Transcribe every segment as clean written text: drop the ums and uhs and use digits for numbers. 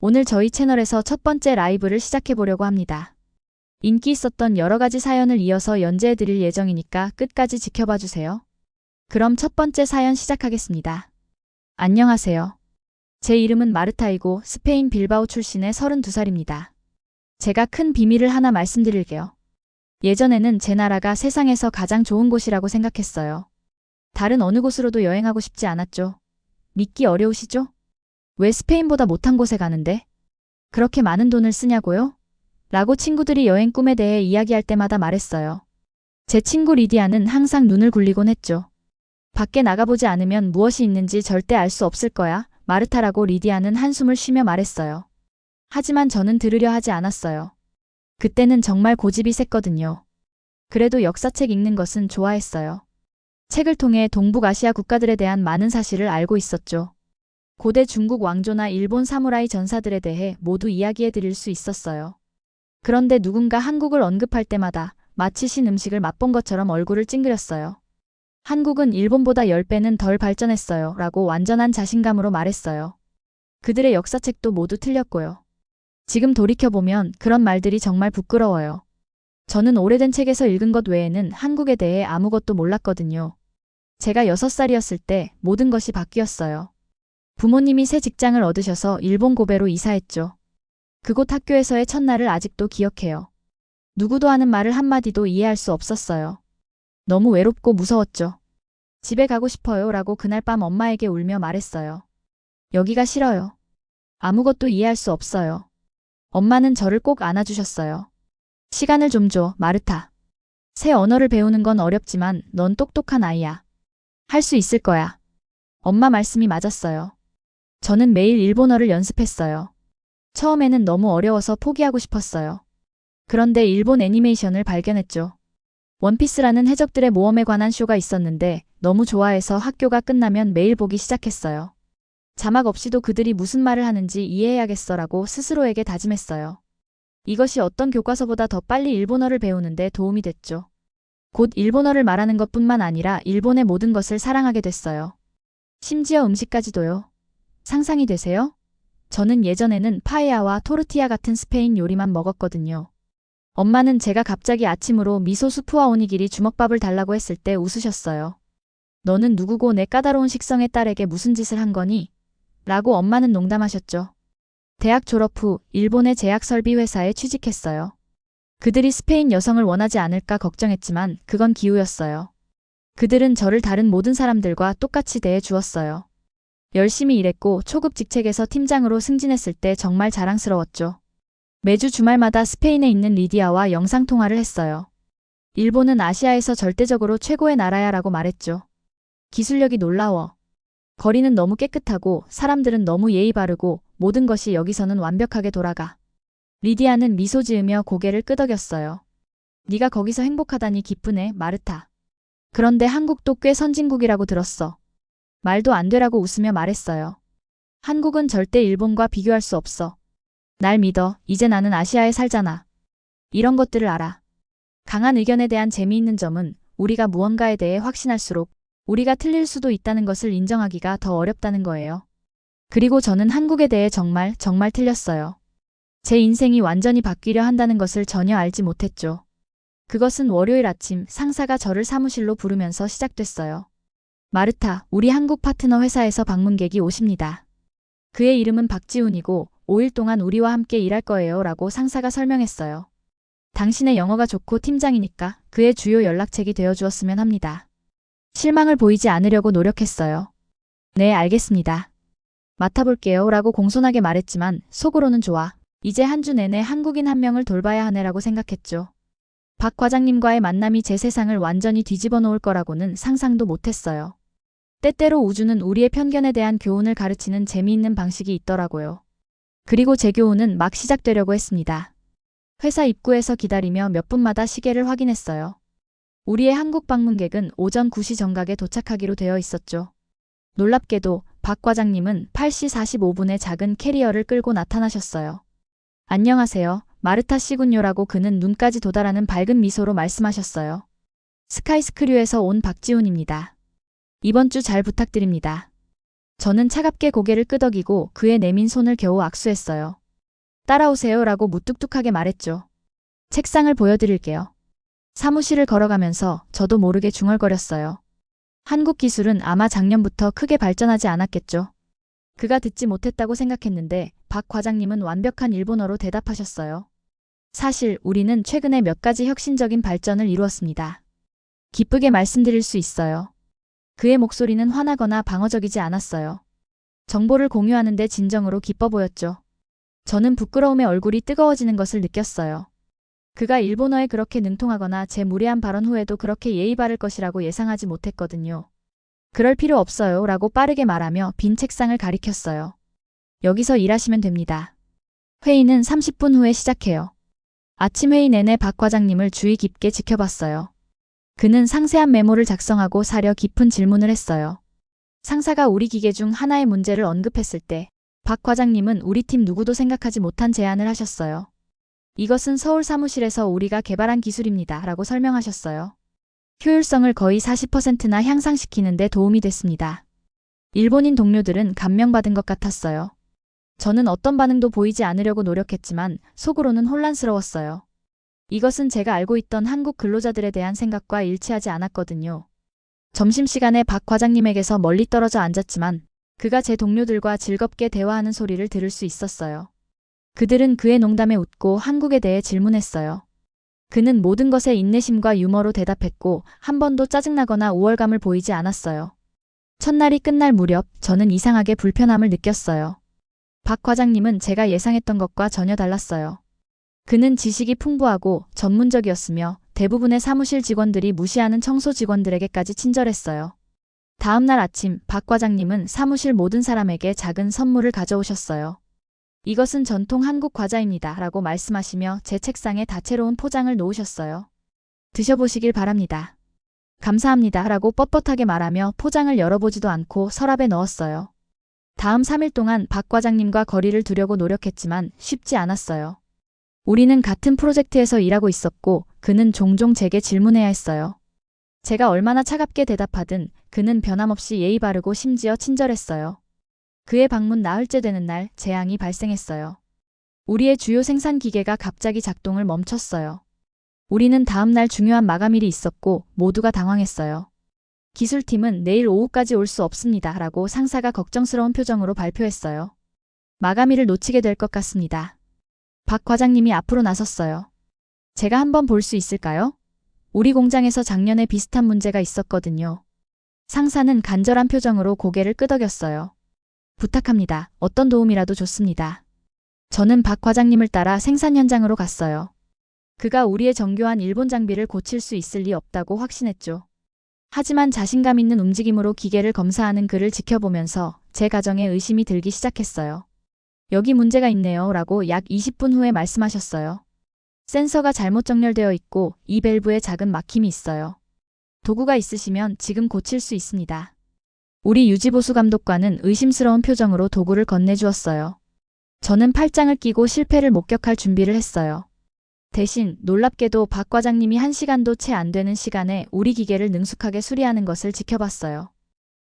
오늘 저희 채널에서 첫 번째 라이브를 시작해보려고 합니다. 인기 있었던 여러가지 사연을 이어서 연재해드릴 예정이니까 끝까지 지켜봐주세요. 그럼 첫 번째 사연 시작하겠습니다. 안녕하세요. 제 이름은 마르타이고 스페인 빌바오 출신의 32살입니다. 제가 큰 비밀을 하나 말씀드릴게요. 예전에는 제 나라가 세상에서 가장 좋은 곳이라고 생각했어요. 다른 어느 곳으로도 여행하고 싶지 않았죠. 믿기 어려우시죠? 왜 스페인보다 못한 곳에 가는데? 그렇게 많은 돈을 쓰냐고요? 라고 친구들이 여행 꿈에 대해 이야기할 때마다 말했어요. 제 친구 리디아는 항상 눈을 굴리곤 했죠. 밖에 나가보지 않으면 무엇이 있는지 절대 알 수 없을 거야, 마르타라고 리디아는 한숨을 쉬며 말했어요. 하지만 저는 들으려 하지 않았어요. 그때는 정말 고집이 셌거든요. 그래도 역사책 읽는 것은 좋아했어요. 책을 통해 동북아시아 국가들에 대한 많은 사실을 알고 있었죠. 고대 중국 왕조나 일본 사무라이 전사들에 대해 모두 이야기해 드릴 수 있었어요. 그런데 누군가 한국을 언급할 때마다 마치 신음식을 맛본 것처럼 얼굴을 찡그렸어요. 한국은 일본보다 10배는 덜 발전했어요. 라고 완전한 자신감으로 말했어요. 그들의 역사책도 모두 틀렸고요. 지금 돌이켜보면 그런 말들이 정말 부끄러워요. 저는 오래된 책에서 읽은 것 외에는 한국에 대해 아무것도 몰랐거든요. 제가 6살이었을 때 모든 것이 바뀌었어요. 부모님이 새 직장을 얻으셔서 일본 고베로 이사했죠. 그곳 학교에서의 첫날을 아직도 기억해요. 누구도 하는 말을 한마디도 이해할 수 없었어요. 너무 외롭고 무서웠죠. 집에 가고 싶어요 라고 그날 밤 엄마에게 울며 말했어요. 여기가 싫어요. 아무것도 이해할 수 없어요. 엄마는 저를 꼭 안아주셨어요. 시간을 좀 줘, 마르타. 새 언어를 배우는 건 어렵지만 넌 똑똑한 아이야. 할 수 있을 거야. 엄마 말씀이 맞았어요. 저는 매일 일본어를 연습했어요. 처음에는 너무 어려워서 포기하고 싶었어요. 그런데 일본 애니메이션을 발견했죠. 원피스라는 해적들의 모험에 관한 쇼가 있었는데 너무 좋아해서 학교가 끝나면 매일 보기 시작했어요. 자막 없이도 그들이 무슨 말을 하는지 이해해야겠어라고 스스로에게 다짐했어요. 이것이 어떤 교과서보다 더 빨리 일본어를 배우는데 도움이 됐죠. 곧 일본어를 말하는 것뿐만 아니라 일본의 모든 것을 사랑하게 됐어요. 심지어 음식까지도요. 상상이 되세요? 저는 예전에는 파에야와 토르티아 같은 스페인 요리만 먹었거든요. 엄마는 제가 갑자기 아침으로 미소 수프와 오니기리 주먹밥을 달라고 했을 때 웃으셨어요. 너는 누구고 내 까다로운 식성의 딸에게 무슨 짓을 한 거니? 라고 엄마는 농담하셨죠. 대학 졸업 후 일본의 제약설비 회사에 취직했어요. 그들이 스페인 여성을 원하지 않을까 걱정했지만 그건 기우였어요. 그들은 저를 다른 모든 사람들과 똑같이 대해 주었어요. 열심히 일했고 초급 직책에서 팀장으로 승진했을 때 정말 자랑스러웠죠. 매주 주말마다 스페인에 있는 리디아와 영상통화를 했어요. 일본은 아시아에서 절대적으로 최고의 나라야 라고 말했죠. 기술력이 놀라워. 거리는 너무 깨끗하고 사람들은 너무 예의 바르고 모든 것이 여기서는 완벽하게 돌아가. 리디아는 미소 지으며 고개를 끄덕였어요. 네가 거기서 행복하다니 기쁘네, 마르타. 그런데 한국도 꽤 선진국이라고 들었어. 말도 안 되라고 웃으며 말했어요. 한국은 절대 일본과 비교할 수 없어. 날 믿어. 이제 나는 아시아에 살잖아. 이런 것들을 알아. 강한 의견에 대한 재미있는 점은 우리가 무언가에 대해 확신할수록 우리가 틀릴 수도 있다는 것을 인정하기가 더 어렵다는 거예요. 그리고 저는 한국에 대해 정말 틀렸어요. 제 인생이 완전히 바뀌려 한다는 것을 전혀 알지 못했죠. 그것은 월요일 아침 상사가 저를 사무실로 부르면서 시작됐어요. 마르타, 우리 한국 파트너 회사에서 방문객이 오십니다. 그의 이름은 박지훈이고 5일 동안 우리와 함께 일할 거예요 라고 상사가 설명했어요. 당신의 영어가 좋고 팀장이니까 그의 주요 연락책이 되어주었으면 합니다. 실망을 보이지 않으려고 노력했어요. 네, 알겠습니다. 맡아볼게요 라고 공손하게 말했지만 속으로는 좋아. 이제 한 주 내내 한국인 한 명을 돌봐야 하네라고 생각했죠. 박 과장님과의 만남이 제 세상을 완전히 뒤집어 놓을 거라고는 상상도 못했어요. 때때로 우주는 우리의 편견에 대한 교훈을 가르치는 재미있는 방식이 있더라고요. 그리고 제 교훈은 막 시작되려고 했습니다. 회사 입구에서 기다리며 몇 분마다 시계를 확인했어요. 우리의 한국 방문객은 오전 9시 정각에 도착하기로 되어 있었죠. 놀랍게도 박 과장님은 8시 45분에 작은 캐리어를 끌고 나타나셨어요. 안녕하세요, 마르타 씨군요라고 그는 눈까지 도달하는 밝은 미소로 말씀하셨어요. 스카이스크류에서 온 박지훈입니다. 이번 주 잘 부탁드립니다. 저는 차갑게 고개를 끄덕이고 그의 내민 손을 겨우 악수했어요. 따라오세요라고 무뚝뚝하게 말했죠. 책상을 보여드릴게요. 사무실을 걸어가면서 저도 모르게 중얼거렸어요. 한국 기술은 아마 작년부터 크게 발전하지 않았겠죠. 그가 듣지 못했다고 생각했는데 박 과장님은 완벽한 일본어로 대답하셨어요. 사실 우리는 최근에 몇 가지 혁신적인 발전을 이루었습니다. 기쁘게 말씀드릴 수 있어요. 그의 목소리는 화나거나 방어적이지 않았어요. 정보를 공유하는데 진정으로 기뻐 보였죠. 저는 부끄러움에 얼굴이 뜨거워지는 것을 느꼈어요. 그가 일본어에 그렇게 능통하거나 제 무례한 발언 후에도 그렇게 예의 바를 것이라고 예상하지 못했거든요. 그럴 필요 없어요 라고 빠르게 말하며 빈 책상을 가리켰어요. 여기서 일하시면 됩니다. 회의는 30분 후에 시작해요. 아침 회의 내내 박 과장님을 주의 깊게 지켜봤어요. 그는 상세한 메모를 작성하고 사려 깊은 질문을 했어요. 상사가 우리 기계 중 하나의 문제를 언급했을 때 박 과장님은 우리 팀 누구도 생각하지 못한 제안을 하셨어요. 이것은 서울 사무실에서 우리가 개발한 기술입니다 라고 설명하셨어요. 효율성을 거의 40%나 향상시키는 데 도움이 됐습니다. 일본인 동료들은 감명받은 것 같았어요. 저는 어떤 반응도 보이지 않으려고 노력했지만 속으로는 혼란스러웠어요. 이것은 제가 알고 있던 한국 근로자들에 대한 생각과 일치하지 않았거든요. 점심시간에 박 과장님에게서 멀리 떨어져 앉았지만 그가 제 동료들과 즐겁게 대화하는 소리를 들을 수 있었어요. 그들은 그의 농담에 웃고 한국에 대해 질문했어요. 그는 모든 것에 인내심과 유머로 대답했고 한 번도 짜증나거나 우월감을 보이지 않았어요. 첫날이 끝날 무렵 저는 이상하게 불편함을 느꼈어요. 박 과장님은 제가 예상했던 것과 전혀 달랐어요. 그는 지식이 풍부하고 전문적이었으며 대부분의 사무실 직원들이 무시하는 청소 직원들에게까지 친절했어요. 다음 날 아침 박 과장님은 사무실 모든 사람에게 작은 선물을 가져오셨어요. 이것은 전통 한국 과자입니다 라고 말씀하시며 제 책상에 다채로운 포장을 놓으셨어요. 드셔보시길 바랍니다. 감사합니다 라고 뻣뻣하게 말하며 포장을 열어보지도 않고 서랍에 넣었어요. 다음 3일 동안 박 과장님과 거리를 두려고 노력했지만 쉽지 않았어요. 우리는 같은 프로젝트에서 일하고 있었고 그는 종종 제게 질문해야 했어요. 제가 얼마나 차갑게 대답하든 그는 변함없이 예의 바르고 심지어 친절했어요. 그의 방문 나흘째 되는 날 재앙이 발생했어요. 우리의 주요 생산 기계가 갑자기 작동을 멈췄어요. 우리는 다음 날 중요한 마감일이 있었고 모두가 당황했어요. 기술팀은 내일 오후까지 올 수 없습니다 라고 상사가 걱정스러운 표정으로 발표했어요. 마감일을 놓치게 될 것 같습니다. 박 과장님이 앞으로 나섰어요. 제가 한번 볼 수 있을까요? 우리 공장에서 작년에 비슷한 문제가 있었거든요. 상사는 간절한 표정으로 고개를 끄덕였어요. 부탁합니다. 어떤 도움이라도 좋습니다. 저는 박 과장님을 따라 생산 현장으로 갔어요. 그가 우리의 정교한 일본 장비를 고칠 수 있을 리 없다고 확신했죠. 하지만 자신감 있는 움직임으로 기계를 검사하는 그를 지켜보면서 제 가정에 의심이 들기 시작했어요. 여기 문제가 있네요 라고 약 20분 후에 말씀하셨어요. 센서가 잘못 정렬되어 있고 이 밸브에 작은 막힘이 있어요. 도구가 있으시면 지금 고칠 수 있습니다. 우리 유지보수 감독관은 의심스러운 표정으로 도구를 건네주었어요. 저는 팔짱을 끼고 실패를 목격할 준비를 했어요. 대신 놀랍게도 박 과장님이 1시간도 채 안 되는 시간에 우리 기계를 능숙하게 수리하는 것을 지켜봤어요.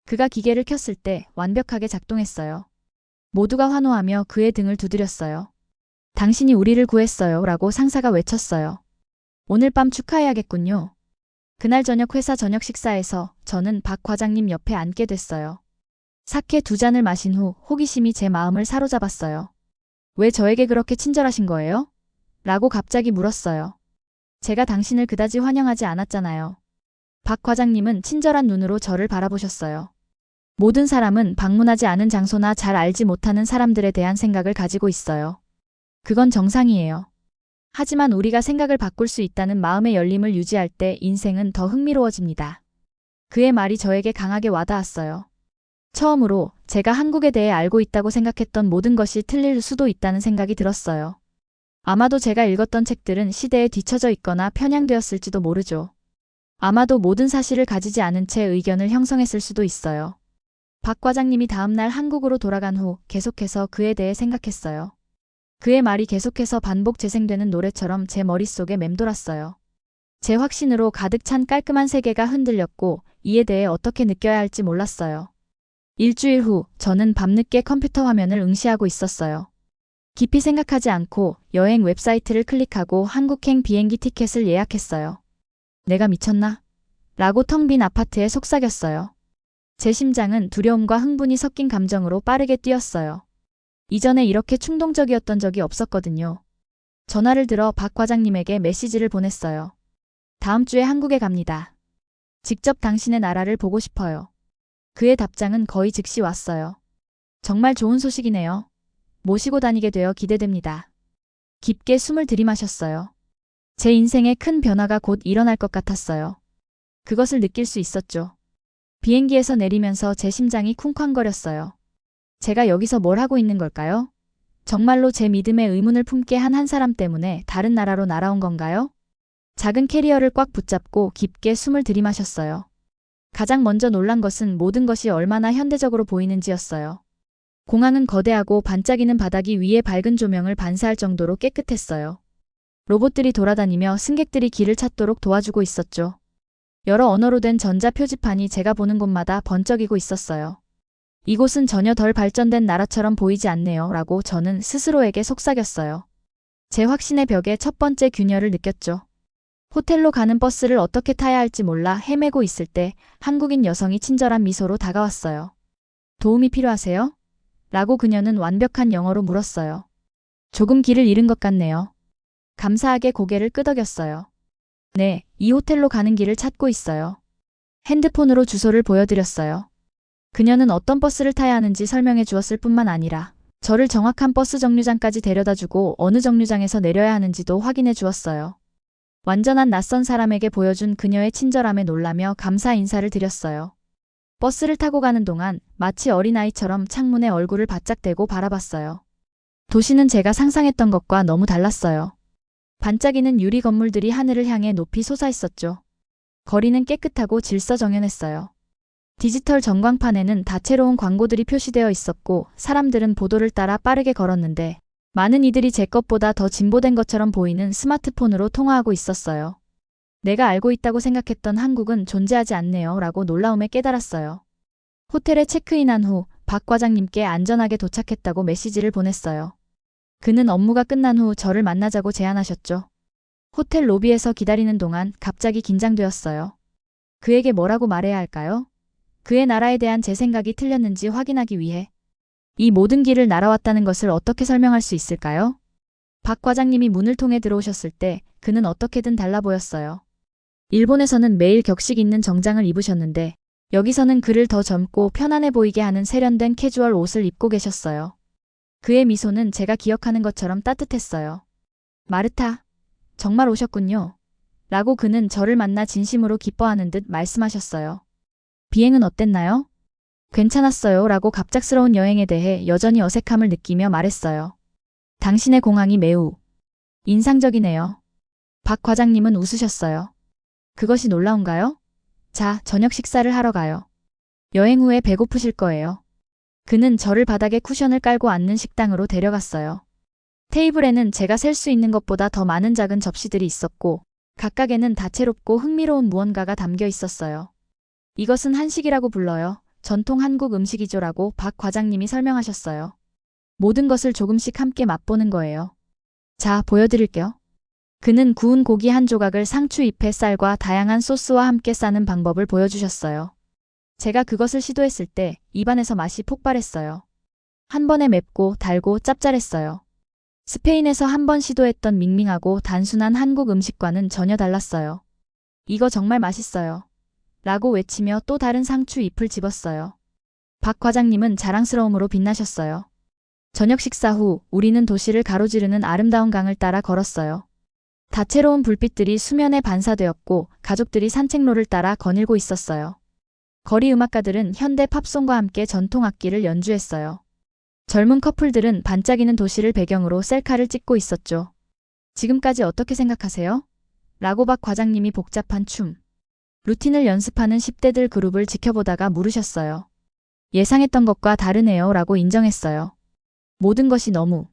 그가 기계를 켰을 때 완벽하게 작동했어요. 모두가 환호하며 그의 등을 두드렸어요. 당신이 우리를 구했어요 라고 상사가 외쳤어요. 오늘 밤 축하해야겠군요. 그날 저녁 회사 저녁 식사에서 저는 박 과장님 옆에 앉게 됐어요. 사케 2잔을 마신 후 호기심이 제 마음을 사로잡았어요. 왜 저에게 그렇게 친절하신 거예요? 라고 갑자기 물었어요. 제가 당신을 그다지 환영하지 않았잖아요. 박 과장님은 친절한 눈으로 저를 바라보셨어요. 모든 사람은 방문하지 않은 장소나 잘 알지 못하는 사람들에 대한 생각을 가지고 있어요. 그건 정상이에요. 하지만 우리가 생각을 바꿀 수 있다는 마음의 열림을 유지할 때 인생은 더 흥미로워집니다. 그의 말이 저에게 강하게 와닿았어요. 처음으로 제가 한국에 대해 알고 있다고 생각했던 모든 것이 틀릴 수도 있다는 생각이 들었어요. 아마도 제가 읽었던 책들은 시대에 뒤처져 있거나 편향되었을지도 모르죠. 아마도 모든 사실을 가지지 않은 채 의견을 형성했을 수도 있어요. 박 과장님이 다음날 한국으로 돌아간 후 계속해서 그에 대해 생각했어요. 그의 말이 계속해서 반복 재생되는 노래처럼 제 머릿속에 맴돌았어요. 제 확신으로 가득 찬 깔끔한 세계가 흔들렸고 이에 대해 어떻게 느껴야 할지 몰랐어요. 일주일 후 저는 밤늦게 컴퓨터 화면을 응시하고 있었어요. 깊이 생각하지 않고 여행 웹사이트를 클릭하고 한국행 비행기 티켓을 예약했어요. 내가 미쳤나? 라고 텅 빈 아파트에 속삭였어요. 제 심장은 두려움과 흥분이 섞인 감정으로 빠르게 뛰었어요. 이전에 이렇게 충동적이었던 적이 없었거든요. 전화를 들어 박 과장님에게 메시지를 보냈어요. 다음 주에 한국에 갑니다. 직접 당신의 나라를 보고 싶어요. 그의 답장은 거의 즉시 왔어요. 정말 좋은 소식이네요. 모시고 다니게 되어 기대됩니다. 깊게 숨을 들이마셨어요. 제 인생에 큰 변화가 곧 일어날 것 같았어요. 그것을 느낄 수 있었죠. 비행기에서 내리면서 제 심장이 쿵쾅거렸어요. 제가 여기서 뭘 하고 있는 걸까요? 정말로 제 믿음에 의문을 품게 한 한 사람 때문에 다른 나라로 날아온 건가요? 작은 캐리어를 꽉 붙잡고 깊게 숨을 들이마셨어요. 가장 먼저 놀란 것은 모든 것이 얼마나 현대적으로 보이는지였어요. 공항은 거대하고 반짝이는 바닥이 위에 밝은 조명을 반사할 정도로 깨끗했어요. 로봇들이 돌아다니며 승객들이 길을 찾도록 도와주고 있었죠. 여러 언어로 된 전자 표지판이 제가 보는 곳마다 번쩍이고 있었어요. 이곳은 전혀 덜 발전된 나라처럼 보이지 않네요. 라고 저는 스스로에게 속삭였어요. 제 확신의 벽에 첫 번째 균열을 느꼈죠. 호텔로 가는 버스를 어떻게 타야 할지 몰라 헤매고 있을 때 한국인 여성이 친절한 미소로 다가왔어요. 도움이 필요하세요? 라고 그녀는 완벽한 영어로 물었어요. 조금 길을 잃은 것 같네요. 감사하게 고개를 끄덕였어요. 네, 이 호텔로 가는 길을 찾고 있어요. 핸드폰으로 주소를 보여드렸어요. 그녀는 어떤 버스를 타야 하는지 설명해 주었을 뿐만 아니라 저를 정확한 버스 정류장까지 데려다주고 어느 정류장에서 내려야 하는지도 확인해 주었어요. 완전한 낯선 사람에게 보여준 그녀의 친절함에 놀라며 감사 인사를 드렸어요. 버스를 타고 가는 동안 마치 어린아이처럼 창문에 얼굴을 바짝 대고 바라봤어요. 도시는 제가 상상했던 것과 너무 달랐어요. 반짝이는 유리 건물들이 하늘을 향해 높이 솟아있었죠. 거리는 깨끗하고 질서정연했어요. 디지털 전광판에는 다채로운 광고들이 표시되어 있었고 사람들은 보도를 따라 빠르게 걸었는데 많은 이들이 제 것보다 더 진보된 것처럼 보이는 스마트폰으로 통화하고 있었어요. 내가 알고 있다고 생각했던 한국은 존재하지 않네요. 라고 놀라움에 깨달았어요. 호텔에 체크인한 후 박 과장님께 안전하게 도착했다고 메시지를 보냈어요. 그는 업무가 끝난 후 저를 만나자고 제안하셨죠. 호텔 로비에서 기다리는 동안 갑자기 긴장되었어요. 그에게 뭐라고 말해야 할까요? 그의 나라에 대한 제 생각이 틀렸는지 확인하기 위해 이 모든 길을 날아왔다는 것을 어떻게 설명할 수 있을까요? 박 과장님이 문을 통해 들어오셨을 때 그는 어떻게든 달라 보였어요. 일본에서는 매일 격식 있는 정장을 입으셨는데 여기서는 그를 더 젊고 편안해 보이게 하는 세련된 캐주얼 옷을 입고 계셨어요. 그의 미소는 제가 기억하는 것처럼 따뜻했어요. 마르타, 정말 오셨군요. 라고 그는 저를 만나 진심으로 기뻐하는 듯 말씀하셨어요. 비행은 어땠나요? 괜찮았어요. 라고 갑작스러운 여행에 대해 여전히 어색함을 느끼며 말했어요. 당신의 공항이 매우 인상적이네요. 박 과장님은 웃으셨어요. 그것이 놀라운가요? 자, 저녁 식사를 하러 가요. 여행 후에 배고프실 거예요. 그는 저를 바닥에 쿠션을 깔고 앉는 식당으로 데려갔어요. 테이블에는 제가 셀 수 있는 것보다 더 많은 작은 접시들이 있었고 각각에는 다채롭고 흥미로운 무언가가 담겨 있었어요. 이것은 한식이라고 불러요. 전통 한국 음식이죠라고 박 과장님이 설명하셨어요. 모든 것을 조금씩 함께 맛보는 거예요. 자, 보여드릴게요. 그는 구운 고기 한 조각을 상추 잎에 쌀과 다양한 소스와 함께 싸는 방법을 보여주셨어요. 제가 그것을 시도했을 때 입안에서 맛이 폭발했어요. 한 번에 맵고 달고 짭짤했어요. 스페인에서 한 번 시도했던 밍밍하고 단순한 한국 음식과는 전혀 달랐어요. 이거 정말 맛있어요. 라고 외치며 또 다른 상추 잎을 집었어요. 박 과장님은 자랑스러움으로 빛나셨어요. 저녁 식사 후 우리는 도시를 가로지르는 아름다운 강을 따라 걸었어요. 다채로운 불빛들이 수면에 반사되었고 가족들이 산책로를 따라 거닐고 있었어요. 거리 음악가들은 현대 팝송과 함께 전통 악기를 연주했어요. 젊은 커플들은 반짝이는 도시를 배경으로 셀카를 찍고 있었죠. 지금까지 어떻게 생각하세요? 라고 박 과장님이 복잡한 춤, 루틴을 연습하는 10대들 그룹을 지켜보다가 물으셨어요. 예상했던 것과 다르네요. 라고 인정했어요. 모든 것이 너무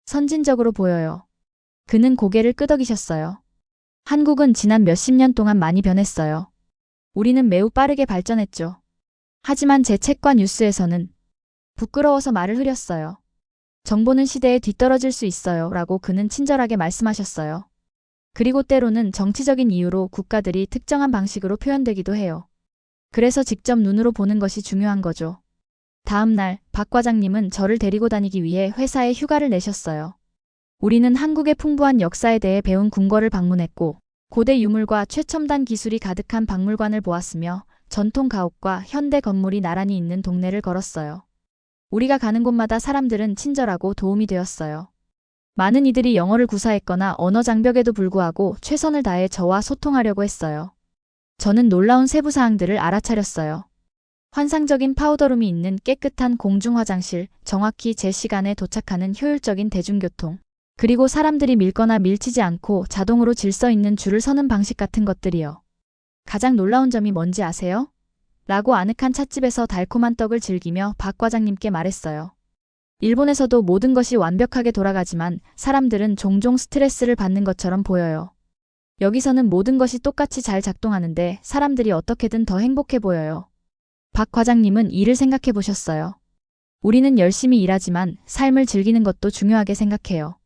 선진적으로 보여요. 그는 고개를 끄덕이셨어요. 한국은 지난 몇십 년 동안 많이 변했어요. 우리는 매우 빠르게 발전했죠. 하지만 제 책과 뉴스에서는 부끄러워서 말을 흐렸어요. 정보는 시대에 뒤떨어질 수 있어요. 라고 그는 친절하게 말씀하셨어요. 그리고 때로는 정치적인 이유로 국가들이 특정한 방식으로 표현되기도 해요. 그래서 직접 눈으로 보는 것이 중요한 거죠. 다음 날 박 과장님은 저를 데리고 다니기 위해 회사에 휴가를 내셨어요. 우리는 한국의 풍부한 역사에 대해 배운 궁궐을 방문했고 고대 유물과 최첨단 기술이 가득한 박물관을 보았으며 전통 가옥과 현대 건물이 나란히 있는 동네를 걸었어요. 우리가 가는 곳마다 사람들은 친절하고 도움이 되었어요. 많은 이들이 영어를 구사했거나 언어 장벽에도 불구하고 최선을 다해 저와 소통하려고 했어요. 저는 놀라운 세부 사항들을 알아차렸어요. 환상적인 파우더룸이 있는 깨끗한 공중 화장실, 정확히 제 시간에 도착하는 효율적인 대중교통, 그리고 사람들이 밀거나 밀치지 않고 자동으로 질서 있는 줄을 서는 방식 같은 것들이요. 가장 놀라운 점이 뭔지 아세요? 라고 아늑한 찻집에서 달콤한 떡을 즐기며 박 과장님께 말했어요. 일본에서도 모든 것이 완벽하게 돌아가지만 사람들은 종종 스트레스를 받는 것처럼 보여요. 여기서는 모든 것이 똑같이 잘 작동하는데 사람들이 어떻게든 더 행복해 보여요. 박 과장님은 이를 생각해 보셨어요. 우리는 열심히 일하지만 삶을 즐기는 것도 중요하게 생각해요.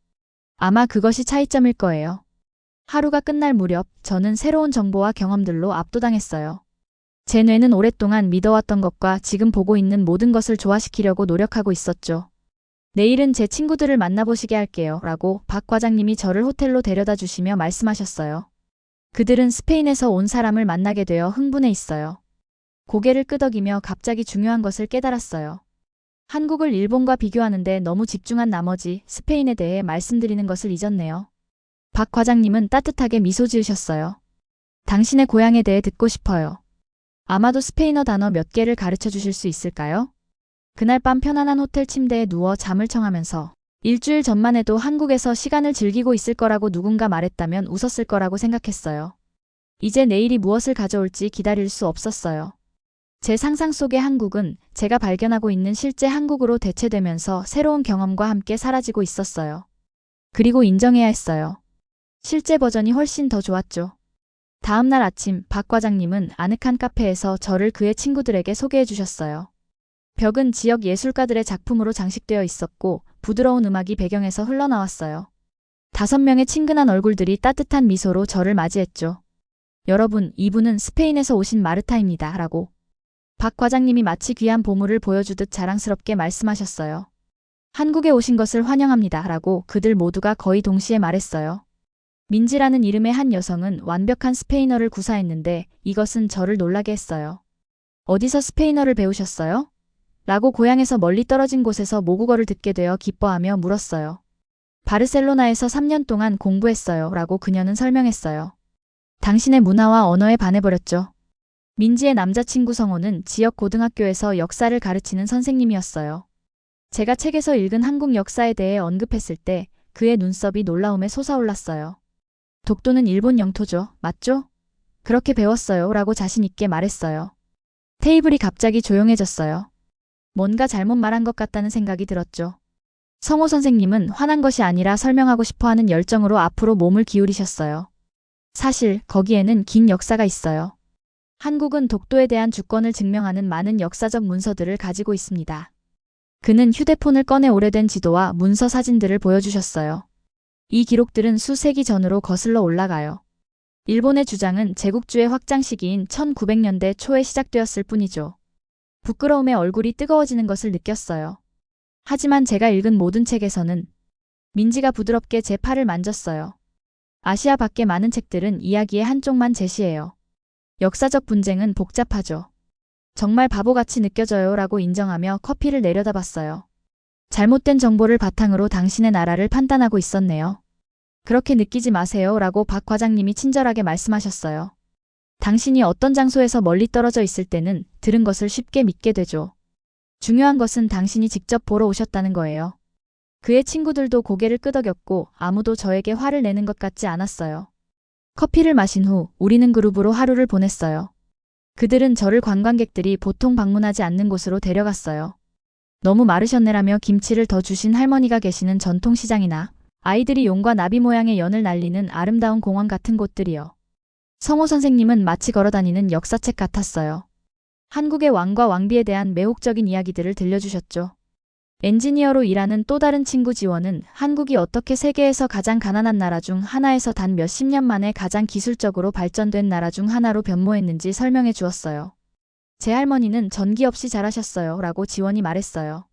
아마 그것이 차이점일 거예요. 하루가 끝날 무렵 저는 새로운 정보와 경험들로 압도당했어요. 제 뇌는 오랫동안 믿어왔던 것과 지금 보고 있는 모든 것을 조화시키려고 노력하고 있었죠. 내일은 제 친구들을 만나보시게 할게요. 라고 박 과장님이 저를 호텔로 데려다 주시며 말씀하셨어요. 그들은 스페인에서 온 사람을 만나게 되어 흥분해 있어요. 고개를 끄덕이며 갑자기 중요한 것을 깨달았어요. 한국을 일본과 비교하는데 너무 집중한 나머지 스페인에 대해 말씀드리는 것을 잊었네요. 박 과장님은 따뜻하게 미소 지으셨어요. 당신의 고향에 대해 듣고 싶어요. 아마도 스페인어 단어 몇 개를 가르쳐 주실 수 있을까요? 그날 밤 편안한 호텔 침대에 누워 잠을 청하면서 일주일 전만 해도 한국에서 시간을 즐기고 있을 거라고 누군가 말했다면 웃었을 거라고 생각했어요. 이제 내일이 무엇을 가져올지 기다릴 수 없었어요. 제 상상 속의 한국은 제가 발견하고 있는 실제 한국으로 대체되면서 새로운 경험과 함께 사라지고 있었어요. 그리고 인정해야 했어요. 실제 버전이 훨씬 더 좋았죠. 다음 날 아침 박 과장님은 아늑한 카페에서 저를 그의 친구들에게 소개해 주셨어요. 벽은 지역 예술가들의 작품으로 장식되어 있었고 부드러운 음악이 배경에서 흘러나왔어요. 5명의 친근한 얼굴들이 따뜻한 미소로 저를 맞이했죠. 여러분, 이분은 스페인에서 오신 마르타입니다. 라고 박 과장님이 마치 귀한 보물을 보여주듯 자랑스럽게 말씀하셨어요. 한국에 오신 것을 환영합니다. 라고 그들 모두가 거의 동시에 말했어요. 민지라는 이름의 한 여성은 완벽한 스페인어를 구사했는데 이것은 저를 놀라게 했어요. 어디서 스페인어를 배우셨어요? 라고 고향에서 멀리 떨어진 곳에서 모국어를 듣게 되어 기뻐하며 물었어요. 바르셀로나에서 3년 동안 공부했어요. 라고 그녀는 설명했어요. 당신의 문화와 언어에 반해버렸죠. 민지의 남자친구 성호는 지역 고등학교에서 역사를 가르치는 선생님이었어요. 제가 책에서 읽은 한국 역사에 대해 언급했을 때 그의 눈썹이 놀라움에 솟아올랐어요. 독도는 일본 영토죠. 맞죠? 그렇게 배웠어요. 라고 자신 있게 말했어요. 테이블이 갑자기 조용해졌어요. 뭔가 잘못 말한 것 같다는 생각이 들었죠. 성호 선생님은 화난 것이 아니라 설명하고 싶어하는 열정으로 앞으로 몸을 기울이셨어요. 사실 거기에는 긴 역사가 있어요. 한국은 독도에 대한 주권을 증명하는 많은 역사적 문서들을 가지고 있습니다. 그는 휴대폰을 꺼내 오래된 지도와 문서 사진들을 보여주셨어요. 이 기록들은 수세기 전으로 거슬러 올라가요. 일본의 주장은 제국주의 확장 시기인 1900년대 초에 시작되었을 뿐이죠. 부끄러움에 얼굴이 뜨거워지는 것을 느꼈어요. 하지만 제가 읽은 모든 책에서는 민지가 부드럽게 제 팔을 만졌어요. 아시아 밖의 많은 책들은 이야기의 한쪽만 제시해요. 역사적 분쟁은 복잡하죠. 정말 바보같이 느껴져요. 라고 인정하며 커피를 내려다 봤어요. 잘못된 정보를 바탕으로 당신의 나라를 판단하고 있었네요. 그렇게 느끼지 마세요. 라고 박 과장님이 친절하게 말씀하셨어요. 당신이 어떤 장소에서 멀리 떨어져 있을 때는 들은 것을 쉽게 믿게 되죠. 중요한 것은 당신이 직접 보러 오셨다는 거예요. 그의 친구들도 고개를 끄덕였고 아무도 저에게 화를 내는 것 같지 않았어요. 커피를 마신 후 우리는 그룹으로 하루를 보냈어요. 그들은 저를 관광객들이 보통 방문하지 않는 곳으로 데려갔어요. 너무 마르셨네라며 김치를 더 주신 할머니가 계시는 전통시장이나 아이들이 용과 나비 모양의 연을 날리는 아름다운 공원 같은 곳들이요. 성호 선생님은 마치 걸어다니는 역사책 같았어요. 한국의 왕과 왕비에 대한 매혹적인 이야기들을 들려주셨죠. 엔지니어로 일하는 또 다른 친구 지원은 한국이 어떻게 세계에서 가장 가난한 나라 중 하나에서 단 몇십 년 만에 가장 기술적으로 발전된 나라 중 하나로 변모했는지 설명해 주었어요. 제 할머니는 전기 없이 잘하셨어요 라고 지원이 말했어요.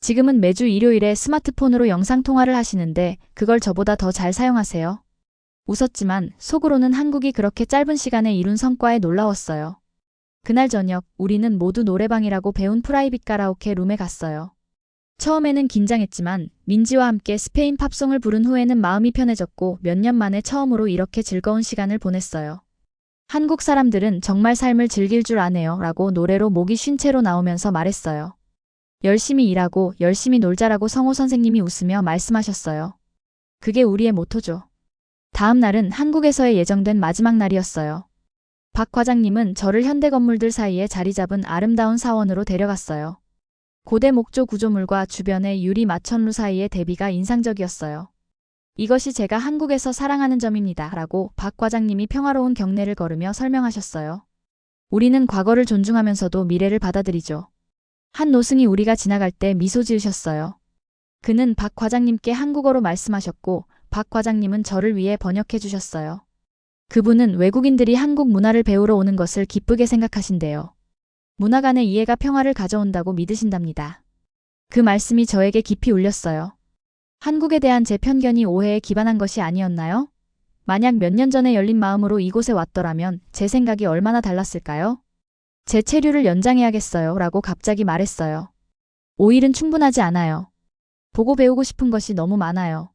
지금은 매주 일요일에 스마트폰으로 영상통화를 하시는데 그걸 저보다 더 잘 사용하세요. 웃었지만 속으로는 한국이 그렇게 짧은 시간에 이룬 성과에 놀라웠어요. 그날 저녁 우리는 모두 노래방이라고 배운 프라이빗 가라오케 룸에 갔어요. 처음에는 긴장했지만 민지와 함께 스페인 팝송을 부른 후에는 마음이 편해졌고 몇 년 만에 처음으로 이렇게 즐거운 시간을 보냈어요. 한국 사람들은 정말 삶을 즐길 줄 아네요 라고 노래로 목이 쉰 채로 나오면서 말했어요. 열심히 일하고 열심히 놀자라고 성호 선생님이 웃으며 말씀하셨어요. 그게 우리의 모토죠. 다음 날은 한국에서의 예정된 마지막 날이었어요. 박 과장님은 저를 현대 건물들 사이에 자리 잡은 아름다운 사원으로 데려갔어요. 고대 목조 구조물과 주변의 유리 마천루 사이의 대비가 인상적이었어요. 이것이 제가 한국에서 사랑하는 점입니다. 라고 박 과장님이 평화로운 경례를 걸으며 설명하셨어요. 우리는 과거를 존중하면서도 미래를 받아들이죠. 한 노승이 우리가 지나갈 때 미소 지으셨어요. 그는 박 과장님께 한국어로 말씀하셨고 박 과장님은 저를 위해 번역해 주셨어요. 그분은 외국인들이 한국 문화를 배우러 오는 것을 기쁘게 생각하신대요. 문화 간의 이해가 평화를 가져온다고 믿으신답니다. 그 말씀이 저에게 깊이 울렸어요. 한국에 대한 제 편견이 오해에 기반한 것이 아니었나요? 만약 몇 년 전에 열린 마음으로 이곳에 왔더라면 제 생각이 얼마나 달랐을까요? 제 체류를 연장해야겠어요 라고 갑자기 말했어요. 5일은 충분하지 않아요. 보고 배우고 싶은 것이 너무 많아요.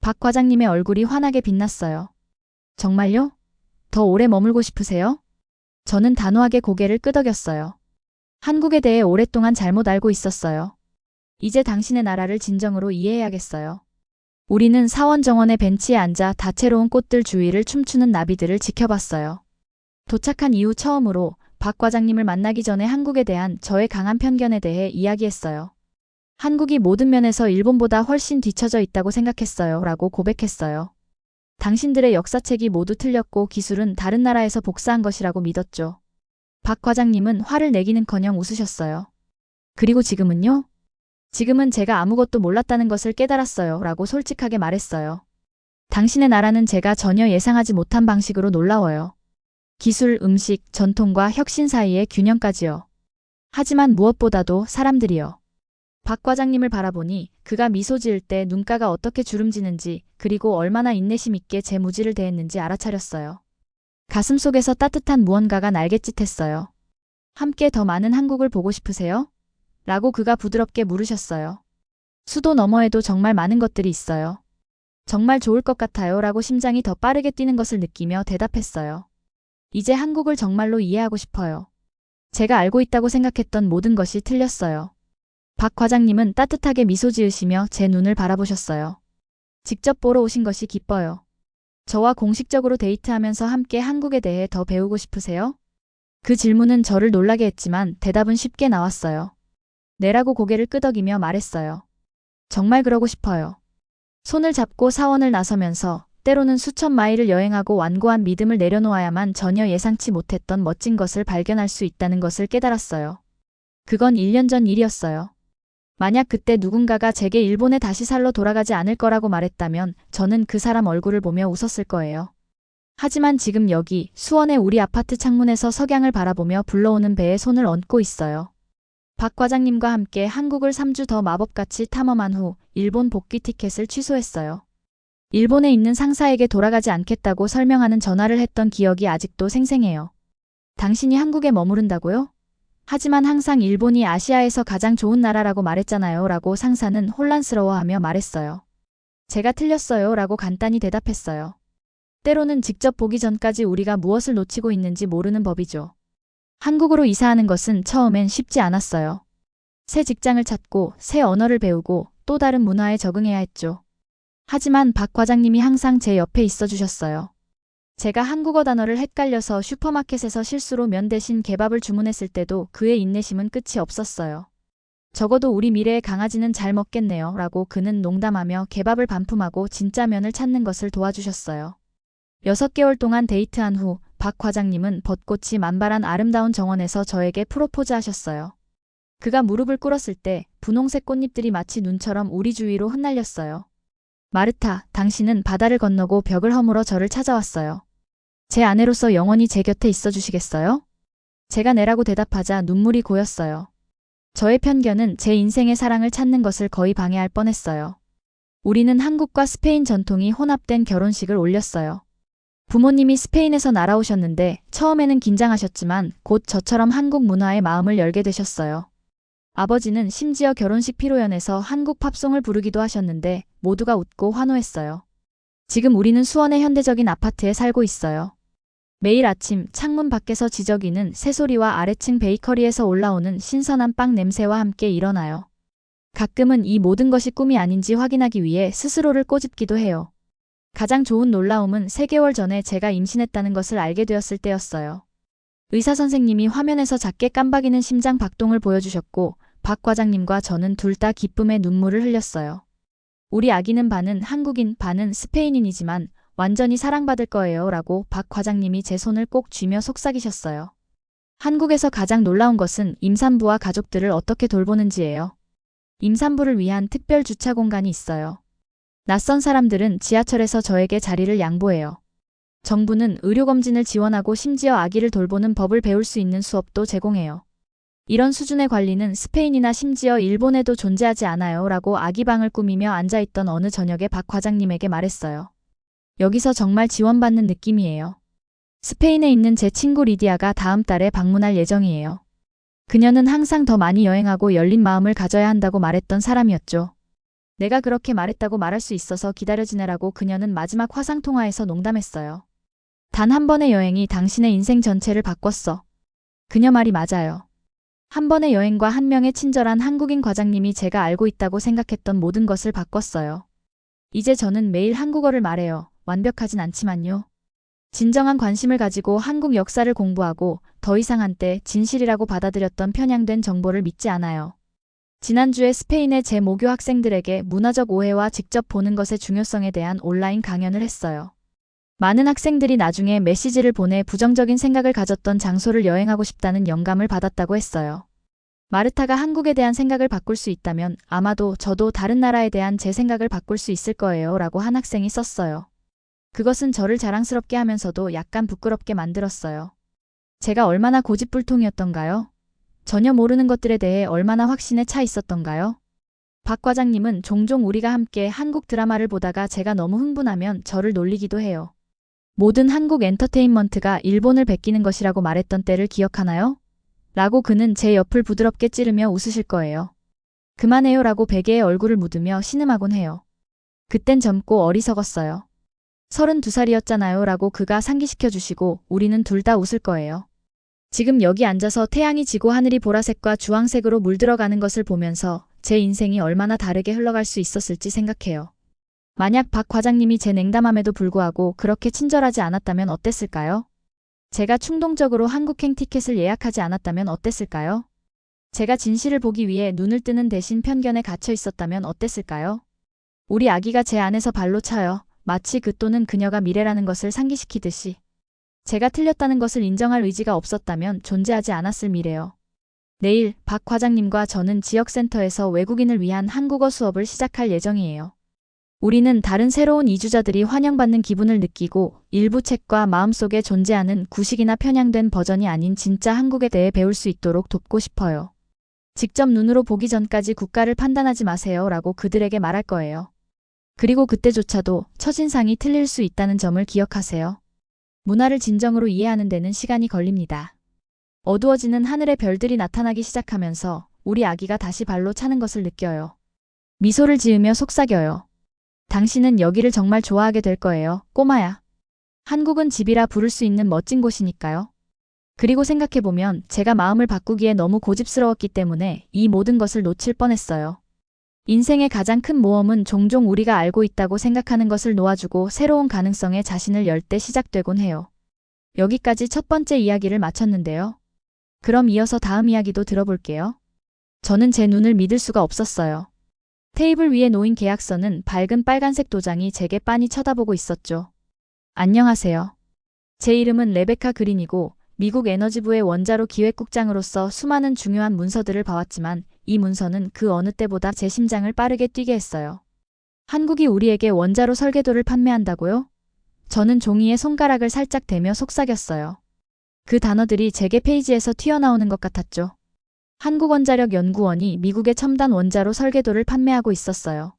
박 과장님의 얼굴이 환하게 빛났어요. 정말요? 더 오래 머물고 싶으세요? 저는 단호하게 고개를 끄덕였어요. 한국에 대해 오랫동안 잘못 알고 있었어요. 이제 당신의 나라를 진정으로 이해해야겠어요. 우리는 사원 정원의 벤치에 앉아 다채로운 꽃들 주위를 춤추는 나비들을 지켜봤어요. 도착한 이후 처음으로 박 과장님을 만나기 전에 한국에 대한 저의 강한 편견에 대해 이야기했어요. 한국이 모든 면에서 일본보다 훨씬 뒤처져 있다고 생각했어요 라고 고백했어요. 당신들의 역사책이 모두 틀렸고 기술은 다른 나라에서 복사한 것이라고 믿었죠. 박 과장님은 화를 내기는커녕 웃으셨어요. 그리고 지금은요? 지금은 제가 아무것도 몰랐다는 것을 깨달았어요 라고 솔직하게 말했어요. 당신의 나라는 제가 전혀 예상하지 못한 방식으로 놀라워요. 기술, 음식, 전통과 혁신 사이의 균형까지요. 하지만 무엇보다도 사람들이요. 박 과장님을 바라보니 그가 미소 지을 때 눈가가 어떻게 주름지는지 그리고 얼마나 인내심 있게 제 무지를 대했는지 알아차렸어요. 가슴속에서 따뜻한 무언가가 날갯짓했어요. 함께 더 많은 한국을 보고 싶으세요? 라고 그가 부드럽게 물으셨어요. 수도 너머에도 정말 많은 것들이 있어요. 정말 좋을 것 같아요 라고 심장이 더 빠르게 뛰는 것을 느끼며 대답했어요. 이제 한국을 정말로 이해하고 싶어요. 제가 알고 있다고 생각했던 모든 것이 틀렸어요. 박 과장님은 따뜻하게 미소 지으시며 제 눈을 바라보셨어요. 직접 보러 오신 것이 기뻐요. 저와 공식적으로 데이트하면서 함께 한국에 대해 더 배우고 싶으세요? 그 질문은 저를 놀라게 했지만 대답은 쉽게 나왔어요. 네라고 고개를 끄덕이며 말했어요. 정말 그러고 싶어요. 손을 잡고 사원을 나서면서 때로는 수천 마일을 여행하고 완고한 믿음을 내려놓아야만 전혀 예상치 못했던 멋진 것을 발견할 수 있다는 것을 깨달았어요. 그건 1년 전 일이었어요. 만약 그때 누군가가 제게 일본에 다시 살러 돌아가지 않을 거라고 말했다면 저는 그 사람 얼굴을 보며 웃었을 거예요. 하지만 지금 여기 수원의 우리 아파트 창문에서 석양을 바라보며 불러오는 배에 손을 얹고 있어요. 박 과장님과 함께 한국을 3주 더 마법같이 탐험한 후 일본 복귀 티켓을 취소했어요. 일본에 있는 상사에게 돌아가지 않겠다고 설명하는 전화를 했던 기억이 아직도 생생해요. 당신이 한국에 머무른다고요? 하지만 항상 일본이 아시아에서 가장 좋은 나라라고 말했잖아요 라고 상사는 혼란스러워하며 말했어요. 제가 틀렸어요 라고 간단히 대답했어요. 때로는 직접 보기 전까지 우리가 무엇을 놓치고 있는지 모르는 법이죠. 한국으로 이사하는 것은 처음엔 쉽지 않았어요. 새 직장을 찾고 새 언어를 배우고 또 다른 문화에 적응해야 했죠. 하지만 박 과장님이 항상 제 옆에 있어 주셨어요. 제가 한국어 단어를 헷갈려서 슈퍼마켓에서 실수로 면 대신 개밥을 주문했을 때도 그의 인내심은 끝이 없었어요. 적어도 우리 미래의 강아지는 잘 먹겠네요 라고 그는 농담하며 개밥을 반품하고 진짜 면을 찾는 것을 도와주셨어요. 6개월 동안 데이트한 후 박 과장님은 벚꽃이 만발한 아름다운 정원에서 저에게 프로포즈 하셨어요. 그가 무릎을 꿇었을 때 분홍색 꽃잎들이 마치 눈처럼 우리 주위로 흩날렸어요. 마르타, 당신은 바다를 건너고 벽을 허물어 저를 찾아왔어요. 제 아내로서 영원히 제 곁에 있어 주시겠어요? 제가 네라고 대답하자 눈물이 고였어요. 저의 편견은 제 인생의 사랑을 찾는 것을 거의 방해할 뻔했어요. 우리는 한국과 스페인 전통이 혼합된 결혼식을 올렸어요. 부모님이 스페인에서 날아오셨는데 처음에는 긴장하셨지만 곧 저처럼 한국 문화에 마음을 열게 되셨어요. 아버지는 심지어 결혼식 피로연에서 한국 팝송을 부르기도 하셨는데 모두가 웃고 환호했어요. 지금 우리는 수원의 현대적인 아파트에 살고 있어요. 매일 아침 창문 밖에서 지저귀는 새소리와 아래층 베이커리에서 올라오는 신선한 빵 냄새와 함께 일어나요. 가끔은 이 모든 것이 꿈이 아닌지 확인하기 위해 스스로를 꼬집기도 해요. 가장 좋은 놀라움은 3개월 전에 제가 임신했다는 것을 알게 되었을 때였어요. 의사 선생님이 화면에서 작게 깜박이는 심장 박동을 보여주셨고 박 과장님과 저는 둘 다 기쁨의 눈물을 흘렸어요. 우리 아기는 반은 한국인 반은 스페인인이지만 완전히 사랑받을 거예요 라고 박 과장님이 제 손을 꼭 쥐며 속삭이셨어요. 한국에서 가장 놀라운 것은 임산부와 가족들을 어떻게 돌보는지예요. 임산부를 위한 특별 주차 공간이 있어요. 낯선 사람들은 지하철에서 저에게 자리를 양보해요. 정부는 의료검진을 지원하고 심지어 아기를 돌보는 법을 배울 수 있는 수업도 제공해요. 이런 수준의 관리는 스페인이나 심지어 일본에도 존재하지 않아요 라고 아기방을 꾸미며 앉아있던 어느 저녁에 박 과장님에게 말했어요. 여기서 정말 지원받는 느낌이에요. 스페인에 있는 제 친구 리디아가 다음 달에 방문할 예정이에요. 그녀는 항상 더 많이 여행하고 열린 마음을 가져야 한다고 말했던 사람이었죠. 내가 그렇게 말했다고 말할 수 있어서 기다려 지내라고 그녀는 마지막 화상통화에서 농담했어요. 단 한 번의 여행이 당신의 인생 전체를 바꿨어. 그녀 말이 맞아요. 한 번의 여행과 한 명의 친절한 한국인 과장님이 제가 알고 있다고 생각했던 모든 것을 바꿨어요. 이제 저는 매일 한국어를 말해요. 완벽하진 않지만요. 진정한 관심을 가지고 한국 역사를 공부하고 더 이상 한때 진실이라고 받아들였던 편향된 정보를 믿지 않아요. 지난주에 스페인의 제 모교 학생들에게 문화적 오해와 직접 보는 것의 중요성에 대한 온라인 강연을 했어요. 많은 학생들이 나중에 메시지를 보내 부정적인 생각을 가졌던 장소를 여행하고 싶다는 영감을 받았다고 했어요. 마르타가 한국에 대한 생각을 바꿀 수 있다면 아마도 저도 다른 나라에 대한 제 생각을 바꿀 수 있을 거예요 라고 한 학생이 썼어요. 그것은 저를 자랑스럽게 하면서도 약간 부끄럽게 만들었어요. 제가 얼마나 고집불통이었던가요? 전혀 모르는 것들에 대해 얼마나 확신에 차 있었던가요? 박 과장님은 종종 우리가 함께 한국 드라마를 보다가 제가 너무 흥분하면 저를 놀리기도 해요. 모든 한국 엔터테인먼트가 일본을 베끼는 것이라고 말했던 때를 기억하나요? 라고 그는 제 옆을 부드럽게 찌르며 웃으실 거예요. 그만해요 라고 베개에 얼굴을 묻으며 신음하곤 해요. 그땐 젊고 어리석었어요. 32살이었잖아요 라고 그가 상기시켜 주시고 우리는 둘 다 웃을 거예요. 지금 여기 앉아서 태양이 지고 하늘이 보라색과 주황색으로 물들어가는 것을 보면서 제 인생이 얼마나 다르게 흘러갈 수 있었을지 생각해요. 만약 박 과장님이 제 냉담함에도 불구하고 그렇게 친절하지 않았다면 어땠을까요? 제가 충동적으로 한국행 티켓을 예약하지 않았다면 어땠을까요? 제가 진실을 보기 위해 눈을 뜨는 대신 편견에 갇혀 있었다면 어땠을까요? 우리 아기가 제 안에서 발로 차요. 마치 그 또는 그녀가 미래라는 것을 상기시키듯이. 제가 틀렸다는 것을 인정할 의지가 없었다면 존재하지 않았을 미래요. 내일 박 과장님과 저는 지역센터에서 외국인을 위한 한국어 수업을 시작할 예정이에요. 우리는 다른 새로운 이주자들이 환영받는 기분을 느끼고 일부 책과 마음속에 존재하는 구식이나 편향된 버전이 아닌 진짜 한국에 대해 배울 수 있도록 돕고 싶어요. 직접 눈으로 보기 전까지 국가를 판단하지 마세요 라고 그들에게 말할 거예요. 그리고 그때조차도 첫인상이 틀릴 수 있다는 점을 기억하세요. 문화를 진정으로 이해하는 데는 시간이 걸립니다. 어두워지는 하늘에 별들이 나타나기 시작하면서 우리 아기가 다시 발로 차는 것을 느껴요. 미소를 지으며 속삭여요. 당신은 여기를 정말 좋아하게 될 거예요, 꼬마야. 한국은 집이라 부를 수 있는 멋진 곳이니까요. 그리고 생각해보면 제가 마음을 바꾸기에 너무 고집스러웠기 때문에 이 모든 것을 놓칠 뻔했어요. 인생의 가장 큰 모험은 종종 우리가 알고 있다고 생각하는 것을 놓아주고 새로운 가능성에 자신을 열 때 시작되곤 해요. 여기까지 첫 번째 이야기를 마쳤는데요. 그럼 이어서 다음 이야기도 들어볼게요. 저는 제 눈을 믿을 수가 없었어요. 테이블 위에 놓인 계약서는 밝은 빨간색 도장이 제게 빤히 쳐다보고 있었죠. 안녕하세요. 제 이름은 레베카 그린이고 미국 에너지부의 원자로 기획국장으로서 수많은 중요한 문서들을 봐왔지만 이 문서는 그 어느 때보다 제 심장을 빠르게 뛰게 했어요. 한국이 우리에게 원자로 설계도를 판매한다고요? 저는 종이에 손가락을 살짝 대며 속삭였어요. 그 단어들이 제게 페이지에서 튀어나오는 것 같았죠. 한국원자력연구원이 미국의 첨단 원자로 설계도를 판매하고 있었어요.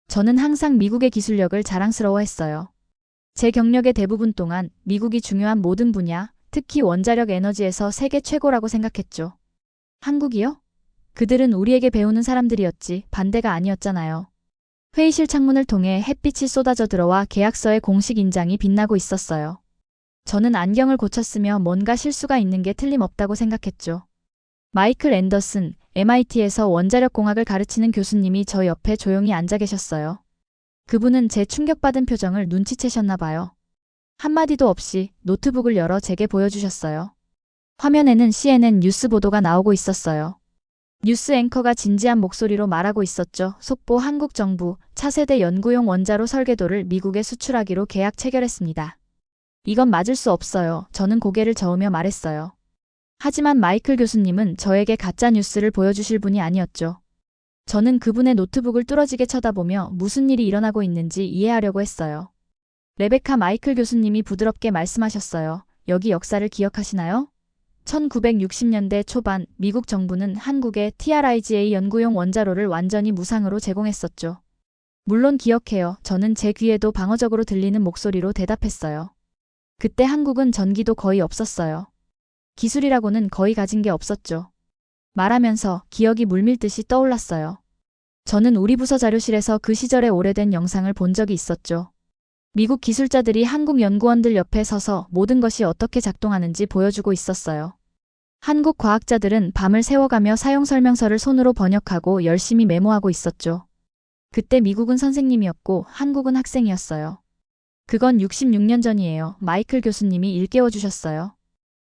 저는 항상 미국의 기술력을 자랑스러워했어요. 제 경력의 대부분 동안 미국이 중요한 모든 분야, 특히 원자력 에너지에서 세계 최고라고 생각했죠. 한국이요? 그들은 우리에게 배우는 사람들이었지 반대가 아니었잖아요. 회의실 창문을 통해 햇빛이 쏟아져 들어와 계약서의 공식 인장이 빛나고 있었어요. 저는 안경을 고쳤으며 뭔가 실수가 있는 게 틀림없다고 생각했죠. 마이클 앤더슨, MIT에서 원자력공학을 가르치는 교수님이 저 옆에 조용히 앉아 계셨어요. 그분은 제 충격받은 표정을 눈치채셨나 봐요. 한마디도 없이 노트북을 열어 제게 보여주셨어요. 화면에는 CNN 뉴스 보도가 나오고 있었어요. 뉴스 앵커가 진지한 목소리로 말하고 있었죠. 속보 한국 정부 차세대 연구용 원자로 설계도를 미국에 수출하기로 계약 체결했습니다. 이건 맞을 수 없어요. 저는 고개를 저으며 말했어요. 하지만 마이클 교수님은 저에게 가짜 뉴스를 보여주실 분이 아니었죠. 저는 그분의 노트북을 뚫어지게 쳐다보며 무슨 일이 일어나고 있는지 이해하려고 했어요. 레베카 마이클 교수님이 부드럽게 말씀하셨어요. 여기 역사를 기억하시나요? 1960년대 초반 미국 정부는 한국에 TRIGA 연구용 원자로를 완전히 무상으로 제공했었죠. 물론 기억해요. 저는 제 귀에도 방어적으로 들리는 목소리로 대답했어요. 그때 한국은 전기도 거의 없었어요. 기술이라고는 거의 가진 게 없었죠. 말하면서 기억이 물밀듯이 떠올랐어요. 저는 우리 부서 자료실에서 그 시절의 오래된 영상을 본 적이 있었죠. 미국 기술자들이 한국 연구원들 옆에 서서 모든 것이 어떻게 작동하는지 보여주고 있었어요. 한국 과학자들은 밤을 새워가며 사용 설명서를 손으로 번역하고 열심히 메모하고 있었죠. 그때 미국은 선생님이었고 한국은 학생이었어요. 그건 66년 전이에요. 마이클 교수님이 일깨워 주셨어요.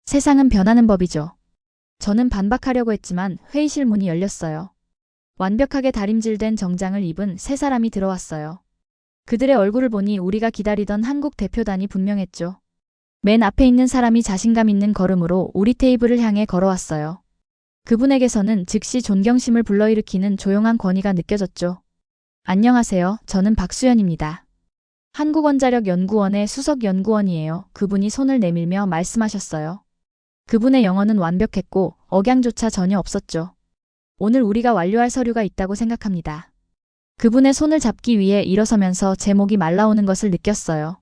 세상은 변하는 법이죠. 저는 반박하려고 했지만 회의실 문이 열렸어요. 완벽하게 다림질된 정장을 입은 세 사람이 들어왔어요. 그들의 얼굴을 보니 우리가 기다리던 한국 대표단이 분명했죠. 맨 앞에 있는 사람이 자신감 있는 걸음으로 우리 테이블을 향해 걸어왔어요. 그분에게서는 즉시 존경심을 불러일으키는 조용한 권위가 느껴졌죠. 안녕하세요. 저는 박수연입니다. 한국원자력연구원의 수석연구원이에요. 그분이 손을 내밀며 말씀하셨어요. 그분의 영어는 완벽했고 억양조차 전혀 없었죠. 오늘 우리가 완료할 서류가 있다고 생각합니다. 그분의 손을 잡기 위해 일어서면서 제 목이 말라오는 것을 느꼈어요.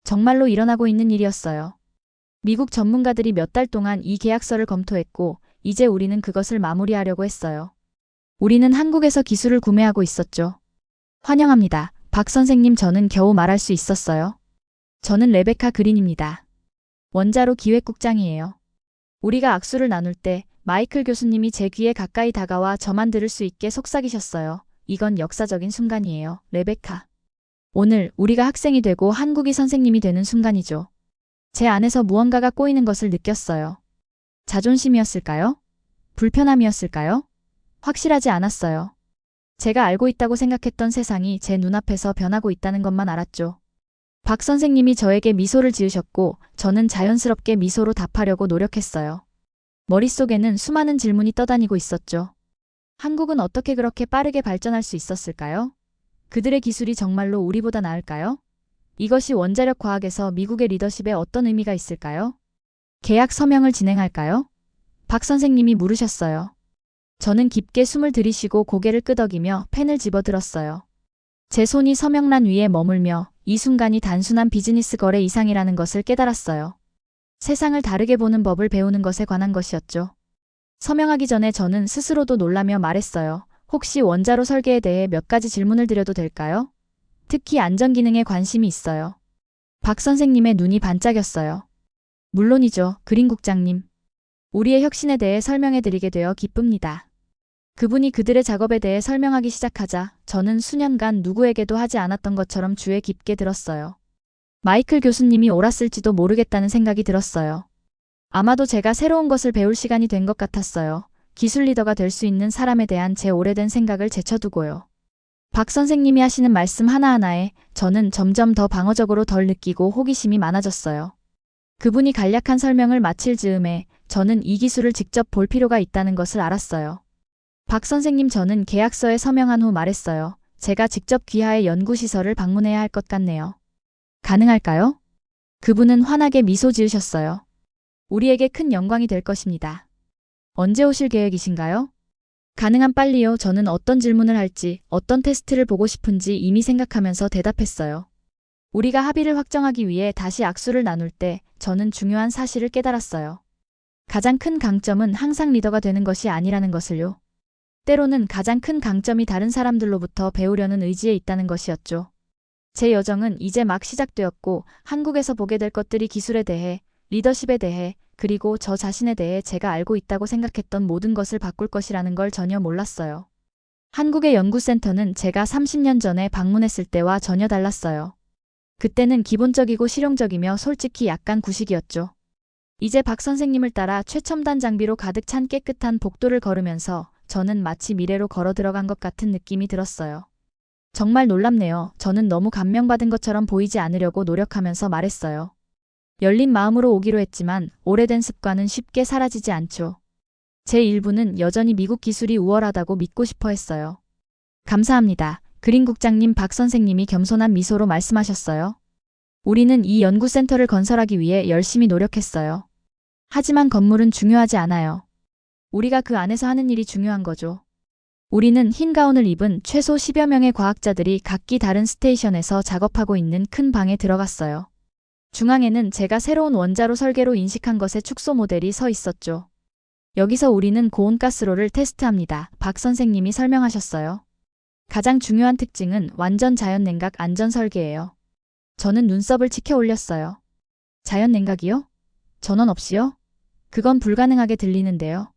정말로 일어나고 있는 일이었어요. 미국 전문가들이 몇 달 동안 이 계약서를 검토했고 이제 우리는 그것을 마무리하려고 했어요. 우리는 한국에서 기술을 구매하고 있었죠. 환영합니다. 박 선생님 저는 겨우 말할 수 있었어요. 저는 레베카 그린입니다. 원자로 기획국장이에요. 우리가 악수를 나눌 때 마이클 교수님이 제 귀에 가까이 다가와 저만 들을 수 있게 속삭이셨어요. 이건 역사적인 순간이에요. 레베카. 오늘 우리가 학생이 되고 한국이 선생님이 되는 순간이죠. 제 안에서 무언가가 꼬이는 것을 느꼈어요. 자존심이었을까요? 불편함이었을까요? 확실하지 않았어요. 제가 알고 있다고 생각했던 세상이 제 눈앞에서 변하고 있다는 것만 알았죠. 박 선생님이 저에게 미소를 지으셨고 저는 자연스럽게 미소로 답하려고 노력했어요. 머릿속에는 수많은 질문이 떠다니고 있었죠. 한국은 어떻게 그렇게 빠르게 발전할 수 있었을까요? 그들의 기술이 정말로 우리보다 나을까요? 이것이 원자력 과학에서 미국의 리더십에 어떤 의미가 있을까요? 계약 서명을 진행할까요? 박 선생님이 물으셨어요. 저는 깊게 숨을 들이쉬고 고개를 끄덕이며 펜을 집어들었어요. 제 손이 서명란 위에 머물며 이 순간이 단순한 비즈니스 거래 이상이라는 것을 깨달았어요. 세상을 다르게 보는 법을 배우는 것에 관한 것이었죠. 서명하기 전에 저는 스스로도 놀라며 말했어요. 혹시 원자로 설계에 대해 몇 가지 질문을 드려도 될까요? 특히 안전기능에 관심이 있어요. 박 선생님의 눈이 반짝였어요. 물론이죠, 그린 국장님. 우리의 혁신에 대해 설명해 드리게 되어 기쁩니다. 그분이 그들의 작업에 대해 설명하기 시작하자 저는 수년간 누구에게도 하지 않았던 것처럼 주에 깊게 들었어요. 마이클 교수님이 옳았을지도 모르겠다는 생각이 들었어요. 아마도 제가 새로운 것을 배울 시간이 된 것 같았어요. 기술 리더가 될 수 있는 사람에 대한 제 오래된 생각을 제쳐두고요. 박 선생님이 하시는 말씀 하나하나에 저는 점점 더 방어적으로 덜 느끼고 호기심이 많아졌어요. 그분이 간략한 설명을 마칠 즈음에 저는 이 기술을 직접 볼 필요가 있다는 것을 알았어요. 박 선생님, 저는 계약서에 서명한 후 말했어요. 제가 직접 귀하의 연구시설을 방문해야 할 것 같네요. 가능할까요? 그분은 환하게 미소 지으셨어요. 우리에게 큰 영광이 될 것입니다. 언제 오실 계획이신가요? 가능한 빨리요. 저는 어떤 질문을 할지, 어떤 테스트를 보고 싶은지 이미 생각하면서 대답했어요. 우리가 합의를 확정하기 위해 다시 악수를 나눌 때 저는 중요한 사실을 깨달았어요. 가장 큰 강점은 항상 리더가 되는 것이 아니라는 것을요. 때로는 가장 큰 강점이 다른 사람들로부터 배우려는 의지에 있다는 것이었죠. 제 여정은 이제 막 시작되었고 한국에서 보게 될 것들이 기술에 대해, 리더십에 대해, 그리고 저 자신에 대해 제가 알고 있다고 생각했던 모든 것을 바꿀 것이라는 걸 전혀 몰랐어요. 한국의 연구센터는 제가 30년 전에 방문했을 때와 전혀 달랐어요. 그때는 기본적이고 실용적이며 솔직히 약간 구식이었죠. 이제 박 선생님을 따라 최첨단 장비로 가득 찬 깨끗한 복도를 걸으면서 저는 마치 미래로 걸어 들어간 것 같은 느낌이 들었어요. 정말 놀랍네요. 저는 너무 감명받은 것처럼 보이지 않으려고 노력하면서 말했어요. 열린 마음으로 오기로 했지만 오래된 습관은 쉽게 사라지지 않죠. 제 일부는 여전히 미국 기술이 우월하다고 믿고 싶어 했어요. 감사합니다. 그린 국장님, 박 선생님이 겸손한 미소로 말씀하셨어요. 우리는 이 연구센터를 건설하기 위해 열심히 노력했어요. 하지만 건물은 중요하지 않아요. 우리가 그 안에서 하는 일이 중요한 거죠. 우리는 흰 가운을 입은 최소 10여 명의 과학자들이 각기 다른 스테이션에서 작업하고 있는 큰 방에 들어갔어요. 중앙에는 제가 새로운 원자로 설계로 인식한 것의 축소 모델이 서 있었죠. 여기서 우리는 고온가스로를 테스트합니다. 박 선생님이 설명하셨어요. 가장 중요한 특징은 완전 자연냉각 안전 설계예요. 저는 눈썹을 치켜 올렸어요. 자연냉각이요? 전원 없이요? 그건 불가능하게 들리는데요.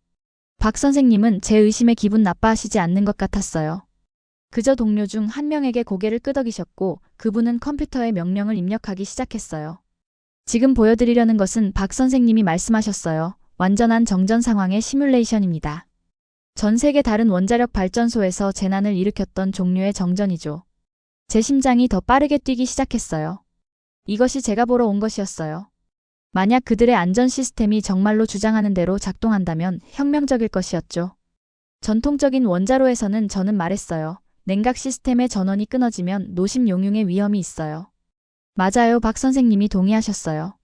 박 선생님은 제 의심에 기분 나빠하시지 않는 것 같았어요. 그저 동료 중 한 명에게 고개를 끄덕이셨고 그분은 컴퓨터에 명령을 입력하기 시작했어요. 지금 보여드리려는 것은 박 선생님이 말씀하셨어요. 완전한 정전 상황의 시뮬레이션입니다. 전 세계 다른 원자력 발전소에서 재난을 일으켰던 종류의 정전이죠. 제 심장이 더 빠르게 뛰기 시작했어요. 이것이 제가 보러 온 것이었어요. 만약 그들의 안전 시스템이 정말로 주장하는 대로 작동한다면 혁명적일 것이었죠. 전통적인 원자로에서는 저는 말했어요. 냉각 시스템의 전원이 끊어지면 노심 용융의 위험이 있어요. 맞아요, 박 선생님이 동의하셨어요.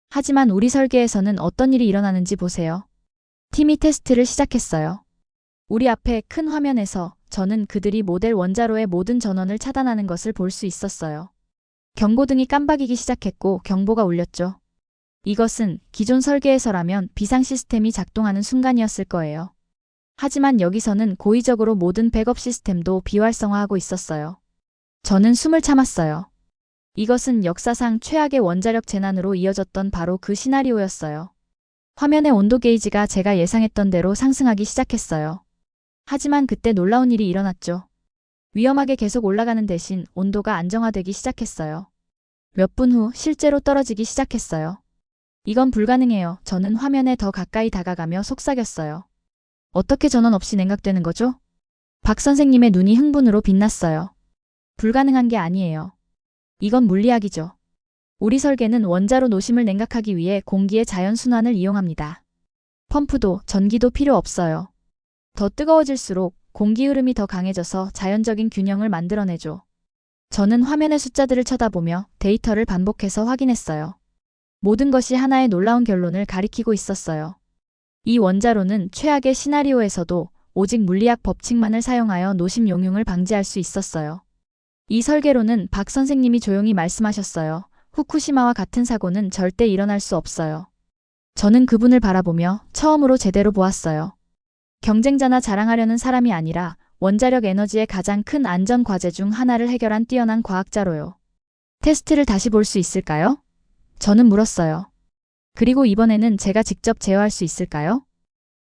하지만 우리 설계에서는 어떤 일이 일어나는지 보세요. 팀이 테스트를 시작했어요. 우리 앞에 큰 화면에서 저는 그들이 모델 원자로의 모든 전원을 차단하는 것을 볼 수 있었어요. 경고등이 깜박이기 시작했고 경보가 울렸죠. 이것은 기존 설계에서라면 비상 시스템이 작동하는 순간이었을 거예요. 하지만 여기서는 고의적으로 모든 백업 시스템도 비활성화하고 있었어요. 저는 숨을 참았어요. 이것은 역사상 최악의 원자력 재난으로 이어졌던 바로 그 시나리오였어요. 화면의 온도 게이지가 제가 예상했던 대로 상승하기 시작했어요. 하지만 그때 놀라운 일이 일어났죠. 위험하게 계속 올라가는 대신 온도가 안정화되기 시작했어요. 몇 분 후 실제로 떨어지기 시작했어요. 이건 불가능해요. 저는 화면에 더 가까이 다가가며 속삭였어요. 어떻게 전원 없이 냉각되는 거죠? 박 선생님의 눈이 흥분으로 빛났어요. 불가능한 게 아니에요. 이건 물리학이죠. 우리 설계는 원자로 노심을 냉각하기 위해 공기의 자연순환을 이용합니다. 펌프도 전기도 필요 없어요. 더 뜨거워질수록 공기 흐름이 더 강해져서 자연적인 균형을 만들어내죠. 저는 화면의 숫자들을 쳐다보며 데이터를 반복해서 확인했어요. 모든 것이 하나의 놀라운 결론을 가리키고 있었어요. 이 원자로는 최악의 시나리오에서도 오직 물리학 법칙만을 사용하여 노심 용융을 방지할 수 있었어요. 이 설계로는 박 선생님이 조용히 말씀하셨어요. 후쿠시마와 같은 사고는 절대 일어날 수 없어요. 저는 그분을 바라보며 처음으로 제대로 보았어요. 경쟁자나 자랑하려는 사람이 아니라 원자력 에너지의 가장 큰 안전 과제 중 하나를 해결한 뛰어난 과학자로요. 테스트를 다시 볼 수 있을까요? 저는 물었어요. 그리고 이번에는 제가 직접 제어할 수 있을까요?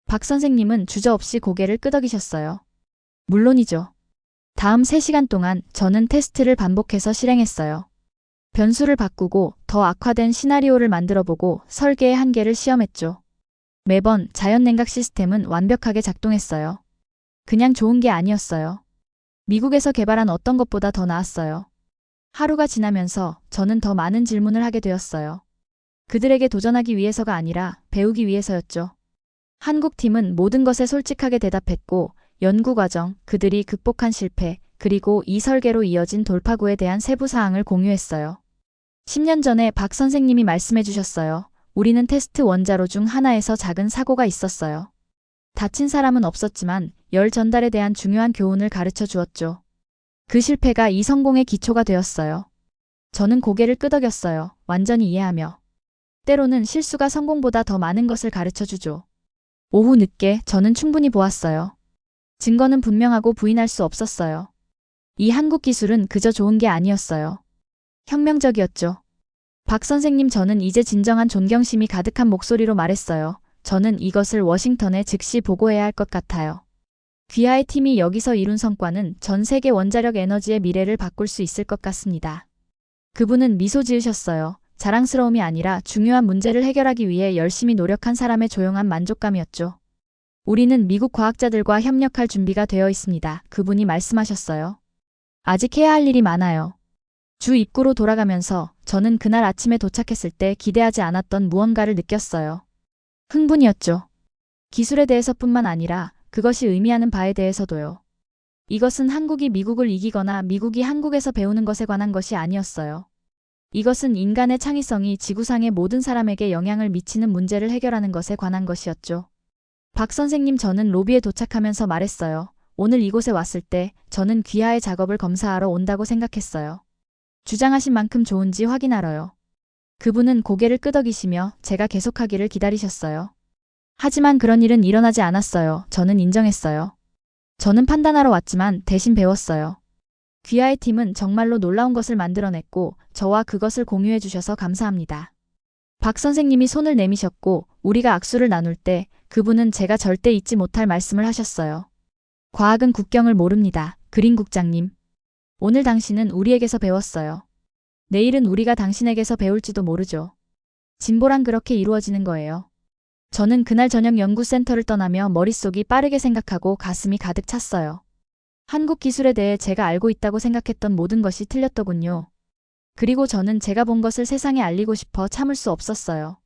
박 선생님은 주저없이 고개를 끄덕이셨어요. 물론이죠. 다음 3시간 동안 저는 테스트를 반복해서 실행했어요. 변수를 바꾸고 더 악화된 시나리오를 만들어보고 설계의 한계를 시험했죠. 매번 자연냉각 시스템은 완벽하게 작동했어요. 그냥 좋은 게 아니었어요. 미국에서 개발한 어떤 것보다 더 나았어요. 하루가 지나면서 저는 더 많은 질문을 하게 되었어요. 그들에게 도전하기 위해서가 아니라 배우기 위해서였죠. 한국 팀은 모든 것에 솔직하게 대답했고 연구 과정, 그들이 극복한 실패, 그리고 이 설계로 이어진 돌파구에 대한 세부 사항을 공유했어요. 10년 전에 박 선생님이 말씀해 주셨어요. 우리는 테스트 원자로 중 하나에서 작은 사고가 있었어요. 다친 사람은 없었지만 열 전달에 대한 중요한 교훈을 가르쳐 주었죠. 그 실패가 이 성공의 기초가 되었어요. 저는 고개를 끄덕였어요. 완전히 이해하며. 때로는 실수가 성공보다 더 많은 것을 가르쳐 주죠. 오후 늦게 저는 충분히 보았어요. 증거는 분명하고 부인할 수 없었어요. 이 한국 기술은 그저 좋은 게 아니었어요. 혁명적이었죠. 박 선생님, 저는 이제 진정한 존경심이 가득한 목소리로 말했어요. 저는 이것을 워싱턴에 즉시 보고해야 할 것 같아요. 귀하의 팀이 여기서 이룬 성과는 전 세계 원자력 에너지의 미래를 바꿀 수 있을 것 같습니다. 그분은 미소 지으셨어요. 자랑스러움이 아니라 중요한 문제를 해결하기 위해 열심히 노력한 사람의 조용한 만족감이었죠. 우리는 미국 과학자들과 협력할 준비가 되어 있습니다. 그분이 말씀하셨어요. 아직 해야 할 일이 많아요. 주 입구로 돌아가면서 저는 그날 아침에 도착했을 때 기대하지 않았던 무언가를 느꼈어요. 흥분이었죠. 기술에 대해서뿐만 아니라 그것이 의미하는 바에 대해서도요. 이것은 한국이 미국을 이기거나 미국이 한국에서 배우는 것에 관한 것이 아니었어요. 이것은 인간의 창의성이 지구상의 모든 사람에게 영향을 미치는 문제를 해결하는 것에 관한 것이었죠. 박 선생님, 저는 로비에 도착하면서 말했어요. 오늘 이곳에 왔을 때 저는 귀하의 작업을 검사하러 온다고 생각했어요. 주장하신 만큼 좋은지 확인하러요. 그분은 고개를 끄덕이시며 제가 계속하기를 기다리셨어요. 하지만 그런 일은 일어나지 않았어요. 저는 인정했어요. 저는 판단하러 왔지만 대신 배웠어요. 귀하의 팀은 정말로 놀라운 것을 만들어냈고 저와 그것을 공유해 주셔서 감사합니다. 박 선생님이 손을 내미셨고 우리가 악수를 나눌 때 그분은 제가 절대 잊지 못할 말씀을 하셨어요. 과학은 국경을 모릅니다. 그린 국장님. 오늘 당신은 우리에게서 배웠어요. 내일은 우리가 당신에게서 배울지도 모르죠. 진보란 그렇게 이루어지는 거예요. 저는 그날 저녁 연구센터를 떠나며 머릿속이 빠르게 생각하고 가슴이 가득 찼어요. 한국 기술에 대해 제가 알고 있다고 생각했던 모든 것이 틀렸더군요. 그리고 저는 제가 본 것을 세상에 알리고 싶어 참을 수 없었어요.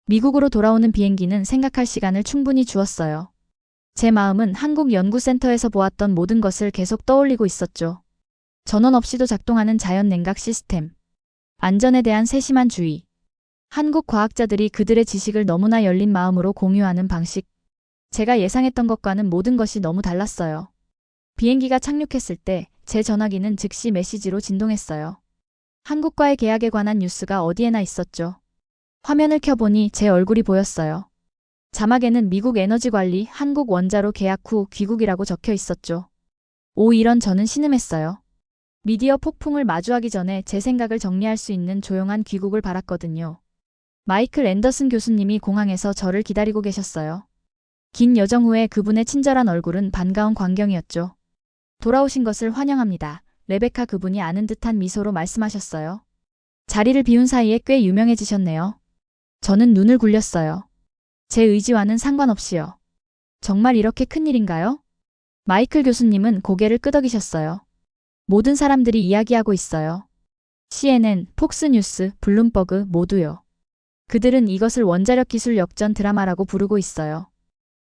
미국으로 돌아오는 비행기는 생각할 시간을 충분히 주었어요. 제 마음은 한국 연구센터에서 보았던 모든 것을 계속 떠올리고 있었죠. 전원 없이도 작동하는 자연 냉각 시스템. 안전에 대한 세심한 주의. 한국 과학자들이 그들의 지식을 너무나 열린 마음으로 공유하는 방식. 제가 예상했던 것과는 모든 것이 너무 달랐어요. 비행기가 착륙했을 때 제 전화기는 즉시 메시지로 진동했어요. 한국과의 계약에 관한 뉴스가 어디에나 있었죠. 화면을 켜보니 제 얼굴이 보였어요. 자막에는 미국 에너지관리 한국 원자로 계약 후 귀국이라고 적혀 있었죠. 오, 이런. 저는 신음했어요. 미디어 폭풍을 마주하기 전에 제 생각을 정리할 수 있는 조용한 귀국을 바랐거든요. 마이클 앤더슨 교수님이 공항에서 저를 기다리고 계셨어요. 긴 여정 후에 그분의 친절한 얼굴은 반가운 광경이었죠. 돌아오신 것을 환영합니다. 레베카, 그분이 아는 듯한 미소로 말씀하셨어요. 자리를 비운 사이에 꽤 유명해지셨네요. 저는 눈을 굴렸어요. 제 의지와는 상관없이요. 정말 이렇게 큰일인가요? 마이클 교수님은 고개를 끄덕이셨어요. 모든 사람들이 이야기하고 있어요. CNN, 폭스뉴스, 블룸버그 모두요. 그들은 이것을 원자력 기술 역전 드라마라고 부르고 있어요.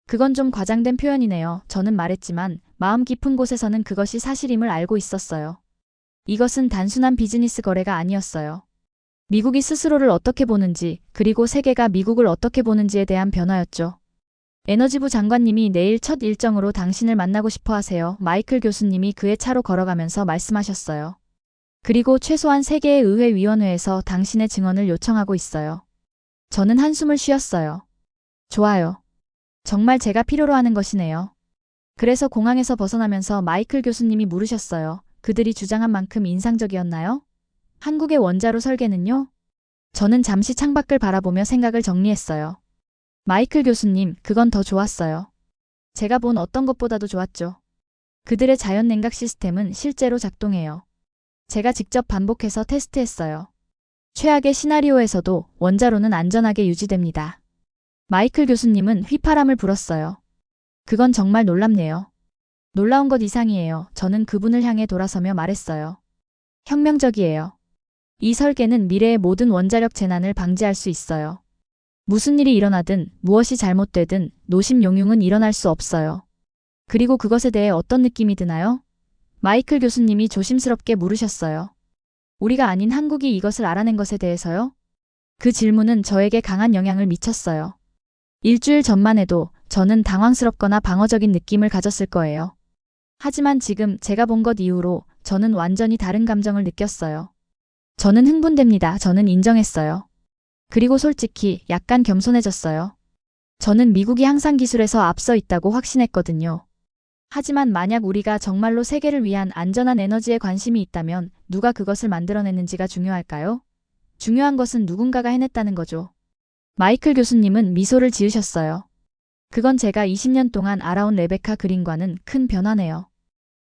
그건 좀 과장된 표현이네요. 저는 말했지만 마음 깊은 곳에서는 그것이 사실임을 알고 있었어요. 이것은 단순한 비즈니스 거래가 아니었어요. 미국이 스스로를 어떻게 보는지, 그리고 세계가 미국을 어떻게 보는지에 대한 변화였죠. 에너지부 장관님이 내일 첫 일정으로 당신을 만나고 싶어 하세요. 마이클 교수님이 그의 차로 걸어가면서 말씀하셨어요. 그리고 최소한 3개의 의회위원회에서 당신의 증언을 요청하고 있어요. 저는 한숨을 쉬었어요. 좋아요. 정말 제가 필요로 하는 것이네요. 그래서 공항에서 벗어나면서 마이클 교수님이 물으셨어요. 그들이 주장한 만큼 인상적이었나요? 한국의 원자로 설계는요? 저는 잠시 창밖을 바라보며 생각을 정리했어요. 마이클 교수님, 그건 더 좋았어요. 제가 본 어떤 것보다도 좋았죠. 그들의 자연 냉각 시스템은 실제로 작동해요. 제가 직접 반복해서 테스트했어요. 최악의 시나리오에서도 원자로는 안전하게 유지됩니다. 마이클 교수님은 휘파람을 불었어요. 그건 정말 놀랍네요. 놀라운 것 이상이에요. 저는 그분을 향해 돌아서며 말했어요. 혁명적이에요. 이 설계는 미래의 모든 원자력 재난을 방지할 수 있어요. 무슨 일이 일어나든 무엇이 잘못되든 노심용융은 일어날 수 없어요. 그리고 그것에 대해 어떤 느낌이 드나요? 마이클 교수님이 조심스럽게 물으셨어요. 우리가 아닌 한국이 이것을 알아낸 것에 대해서요? 그 질문은 저에게 강한 영향을 미쳤어요. 일주일 전만 해도 저는 당황스럽거나 방어적인 느낌을 가졌을 거예요. 하지만 지금 제가 본 것 이후로 저는 완전히 다른 감정을 느꼈어요. 저는 흥분됩니다. 저는 인정했어요. 그리고 솔직히 약간 겸손해졌어요. 저는 미국이 항상 기술에서 앞서 있다고 확신했거든요. 하지만 만약 우리가 정말로 세계를 위한 안전한 에너지에 관심이 있다면 누가 그것을 만들어냈는지가 중요할까요? 중요한 것은 누군가가 해냈다는 거죠. 마이클 교수님은 미소를 지으셨어요. 그건 제가 20년 동안 알아온 레베카 그린과는 큰 변화네요.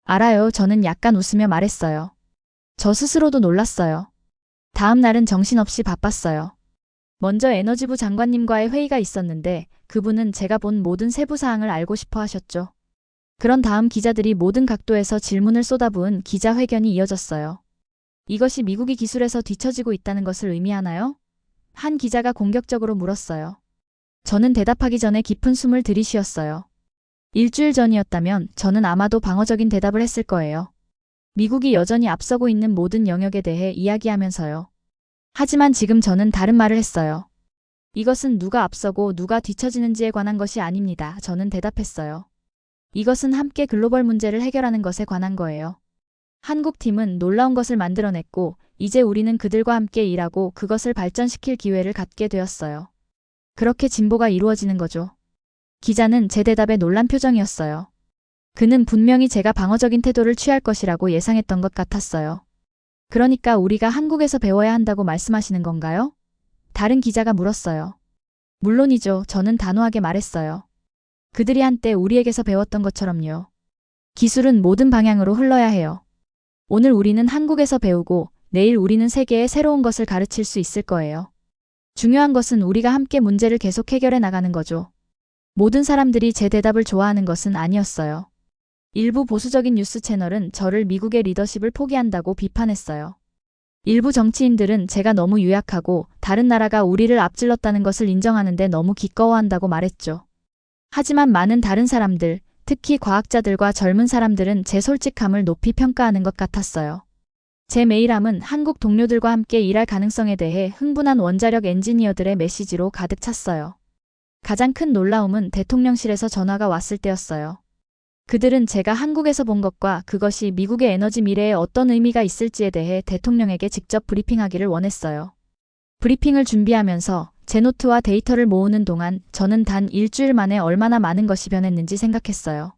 알아요. 저는 약간 웃으며 말했어요. 저 스스로도 놀랐어요. 다음 날은 정신없이 바빴어요. 먼저 에너지부 장관님과의 회의가 있었는데 그분은 제가 본 모든 세부 사항을 알고 싶어 하셨죠. 그런 다음 기자들이 모든 각도에서 질문을 쏟아부은 기자회견이 이어졌어요. 이것이 미국이 기술에서 뒤처지고 있다는 것을 의미하나요? 한 기자가 공격적으로 물었어요. 저는 대답하기 전에 깊은 숨을 들이쉬었어요. 일주일 전이었다면 저는 아마도 방어적인 대답을 했을 거예요. 미국이 여전히 앞서고 있는 모든 영역에 대해 이야기하면서요. 하지만 지금 저는 다른 말을 했어요. 이것은 누가 앞서고 누가 뒤처지는지에 관한 것이 아닙니다. 저는 대답했어요. 이것은 함께 글로벌 문제를 해결하는 것에 관한 거예요. 한국 팀은 놀라운 것을 만들어냈고 이제 우리는 그들과 함께 일하고 그것을 발전시킬 기회를 갖게 되었어요. 그렇게 진보가 이루어지는 거죠. 기자는 제 대답에 놀란 표정이었어요. 그는 분명히 제가 방어적인 태도를 취할 것이라고 예상했던 것 같았어요. 그러니까 우리가 한국에서 배워야 한다고 말씀하시는 건가요? 다른 기자가 물었어요. 물론이죠. 저는 단호하게 말했어요. 그들이 한때 우리에게서 배웠던 것처럼요. 기술은 모든 방향으로 흘러야 해요. 오늘 우리는 한국에서 배우고 내일 우리는 세계에 새로운 것을 가르칠 수 있을 거예요. 중요한 것은 우리가 함께 문제를 계속 해결해 나가는 거죠. 모든 사람들이 제 대답을 좋아하는 것은 아니었어요. 일부 보수적인 뉴스 채널은 저를 미국의 리더십을 포기한다고 비판했어요. 일부 정치인들은 제가 너무 유약하고 다른 나라가 우리를 앞질렀다는 것을 인정하는데 너무 기꺼워한다고 말했죠. 하지만 많은 다른 사람들, 특히 과학자들과 젊은 사람들은 제 솔직함을 높이 평가하는 것 같았어요. 제 메일함은 한국 동료들과 함께 일할 가능성에 대해 흥분한 원자력 엔지니어들의 메시지로 가득 찼어요. 가장 큰 놀라움은 대통령실에서 전화가 왔을 때였어요. 그들은 제가 한국에서 본 것과 그것이 미국의 에너지 미래에 어떤 의미가 있을지에 대해 대통령에게 직접 브리핑하기를 원했어요. 브리핑을 준비하면서 제 노트와 데이터를 모으는 동안 저는 단 일주일 만에 얼마나 많은 것이 변했는지 생각했어요.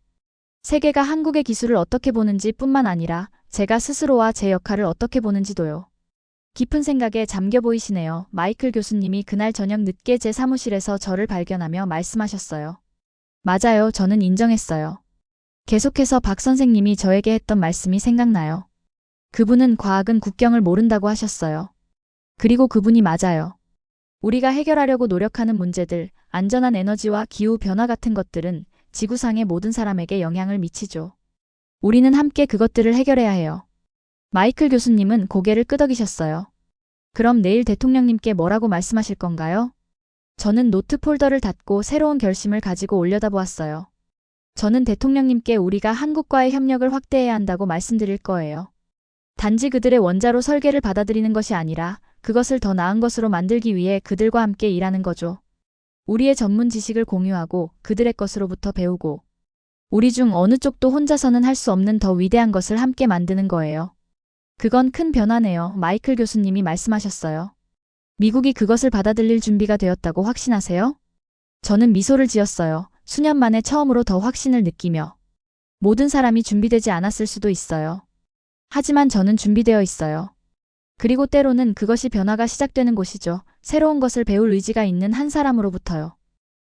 세계가 한국의 기술을 어떻게 보는지 뿐만 아니라 제가 스스로와 제 역할을 어떻게 보는지도요. 깊은 생각에 잠겨 보이시네요. 마이클 교수님이 그날 저녁 늦게 제 사무실에서 저를 발견하며 말씀하셨어요. 맞아요. 저는 인정했어요. 계속해서 박 선생님이 저에게 했던 말씀이 생각나요. 그분은 과학은 국경을 모른다고 하셨어요. 그리고 그분이 맞아요. 우리가 해결하려고 노력하는 문제들, 안전한 에너지와 기후변화 같은 것들은 지구상의 모든 사람에게 영향을 미치죠. 우리는 함께 그것들을 해결해야 해요. 마이클 교수님은 고개를 끄덕이셨어요. 그럼 내일 대통령님께 뭐라고 말씀하실 건가요? 저는 노트 폴더를 닫고 새로운 결심을 가지고 올려다보았어요. 저는 대통령님께 우리가 한국과의 협력을 확대해야 한다고 말씀드릴 거예요. 단지 그들의 원자로 설계를 받아들이는 것이 아니라 그것을 더 나은 것으로 만들기 위해 그들과 함께 일하는 거죠. 우리의 전문 지식을 공유하고 그들의 것으로부터 배우고 우리 중 어느 쪽도 혼자서는 할 수 없는 더 위대한 것을 함께 만드는 거예요. 그건 큰 변화네요. 마이클 교수님이 말씀하셨어요. 미국이 그것을 받아들일 준비가 되었다고 확신하세요? 저는 미소를 지었어요. 수년 만에 처음으로 더 확신을 느끼며. 모든 사람이 준비되지 않았을 수도 있어요. 하지만 저는 준비되어 있어요. 그리고 때로는 그것이 변화가 시작되는 곳이죠. 새로운 것을 배울 의지가 있는 한 사람으로부터요.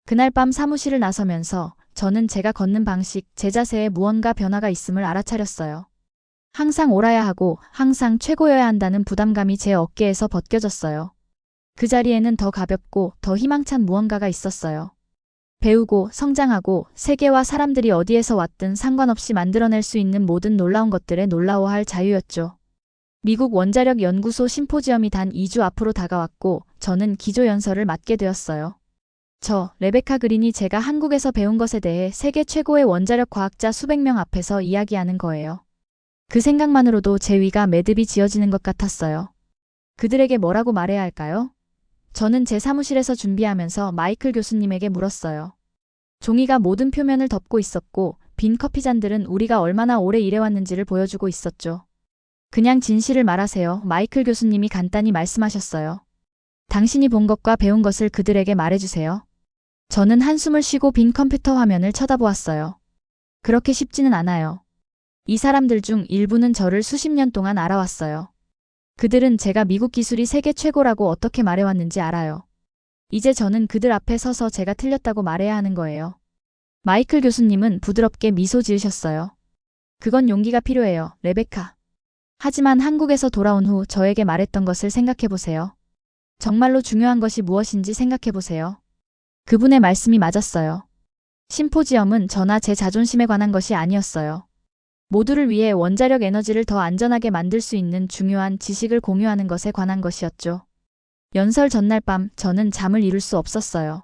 그날 밤 사무실을 나서면서 저는 제가 걷는 방식, 제 자세에 무언가 변화가 있음을 알아차렸어요. 항상 옳아야 하고 항상 최고여야 한다는 부담감이 제 어깨에서 벗겨졌어요. 그 자리에는 더 가볍고 더 희망찬 무언가가 있었어요. 배우고 성장하고 세계와 사람들이 어디에서 왔든 상관없이 만들어낼 수 있는 모든 놀라운 것들에 놀라워할 자유였죠. 미국 원자력 연구소 심포지엄이 단 2주 앞으로 다가왔고 저는 기조연설을 맡게 되었어요. 레베카 그린이 제가 한국에서 배운 것에 대해 세계 최고의 원자력 과학자 수백 명 앞에서 이야기하는 거예요. 그 생각만으로도 제 위가 매듭이 지어지는 것 같았어요. 그들에게 뭐라고 말해야 할까요? 저는 제 사무실에서 준비하면서 마이클 교수님에게 물었어요. 종이가 모든 표면을 덮고 있었고 빈 커피잔들은 우리가 얼마나 오래 일해왔는지를 보여주고 있었죠. 그냥 진실을 말하세요. 마이클 교수님이 간단히 말씀하셨어요. 당신이 본 것과 배운 것을 그들에게 말해주세요. 저는 한숨을 쉬고 빈 컴퓨터 화면을 쳐다보았어요. 그렇게 쉽지는 않아요. 이 사람들 중 일부는 저를 수십 년 동안 알아왔어요. 그들은 제가 미국 기술이 세계 최고라고 어떻게 말해왔는지 알아요. 이제 저는 그들 앞에 서서 제가 틀렸다고 말해야 하는 거예요. 마이클 교수님은 부드럽게 미소 지으셨어요. 그건 용기가 필요해요, 레베카. 하지만 한국에서 돌아온 후 저에게 말했던 것을 생각해보세요. 정말로 중요한 것이 무엇인지 생각해보세요. 그분의 말씀이 맞았어요. 심포지엄은 저나 제 자존심에 관한 것이 아니었어요. 모두를 위해 원자력 에너지를 더 안전하게 만들 수 있는 중요한 지식을 공유하는 것에 관한 것이었죠. 연설 전날 밤 저는 잠을 이룰 수 없었어요.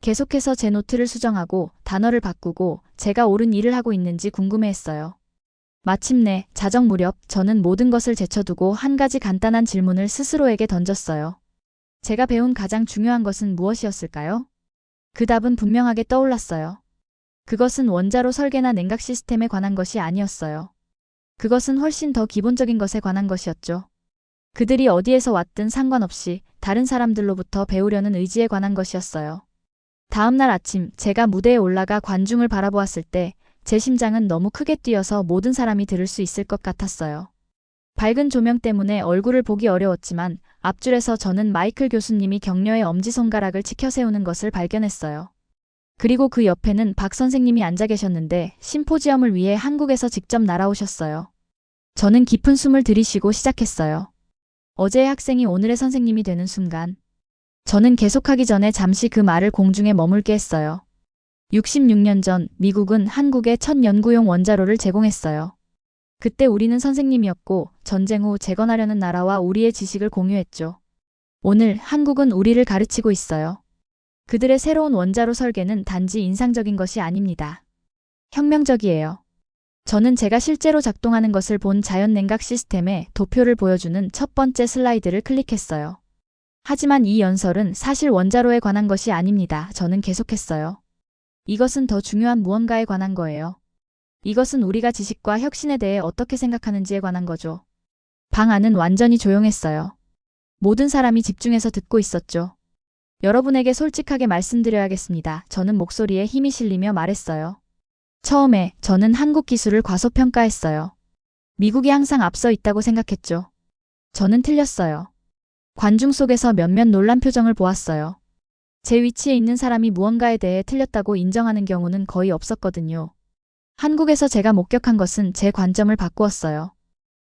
계속해서 제 노트를 수정하고 단어를 바꾸고 제가 옳은 일을 하고 있는지 궁금해했어요. 마침내 자정 무렵 저는 모든 것을 제쳐두고 한 가지 간단한 질문을 스스로에게 던졌어요. 제가 배운 가장 중요한 것은 무엇이었을까요? 그 답은 분명하게 떠올랐어요. 그것은 원자로 설계나 냉각 시스템에 관한 것이 아니었어요. 그것은 훨씬 더 기본적인 것에 관한 것이었죠. 그들이 어디에서 왔든 상관없이 다른 사람들로부터 배우려는 의지에 관한 것이었어요. 다음 날 아침 제가 무대에 올라가 관중을 바라보았을 때 제 심장은 너무 크게 뛰어서 모든 사람이 들을 수 있을 것 같았어요. 밝은 조명 때문에 얼굴을 보기 어려웠지만 앞줄에서 저는 마이클 교수님이 격려의 엄지손가락을 치켜 세우는 것을 발견했어요. 그리고 그 옆에는 박 선생님이 앉아 계셨는데 심포지엄을 위해 한국에서 직접 날아오셨어요. 저는 깊은 숨을 들이쉬고 시작했어요. 어제의 학생이 오늘의 선생님이 되는 순간. 저는 계속하기 전에 잠시 그 말을 공중에 머물게 했어요. 66년 전 미국은 한국에 첫 연구용 원자로를 제공했어요. 그때 우리는 선생님이었고 전쟁 후 재건하려는 나라와 우리의 지식을 공유했죠. 오늘 한국은 우리를 가르치고 있어요. 그들의 새로운 원자로 설계는 단지 인상적인 것이 아닙니다. 혁명적이에요. 저는 제가 실제로 작동하는 것을 본 자연 냉각 시스템의 도표를 보여주는 첫 번째 슬라이드를 클릭했어요. 하지만 이 연설은 사실 원자로에 관한 것이 아닙니다. 저는 계속했어요. 이것은 더 중요한 무언가에 관한 거예요. 이것은 우리가 지식과 혁신에 대해 어떻게 생각하는지에 관한 거죠. 방 안은 완전히 조용했어요. 모든 사람이 집중해서 듣고 있었죠. 여러분에게 솔직하게 말씀드려야겠습니다. 저는 목소리에 힘이 실리며 말했어요. 처음에 저는 한국 기술을 과소평가했어요. 미국이 항상 앞서 있다고 생각했죠. 저는 틀렸어요. 관중 속에서 몇몇 놀란 표정을 보았어요. 제 위치에 있는 사람이 무언가에 대해 틀렸다고 인정하는 경우는 거의 없었거든요. 한국에서 제가 목격한 것은 제 관점을 바꾸었어요.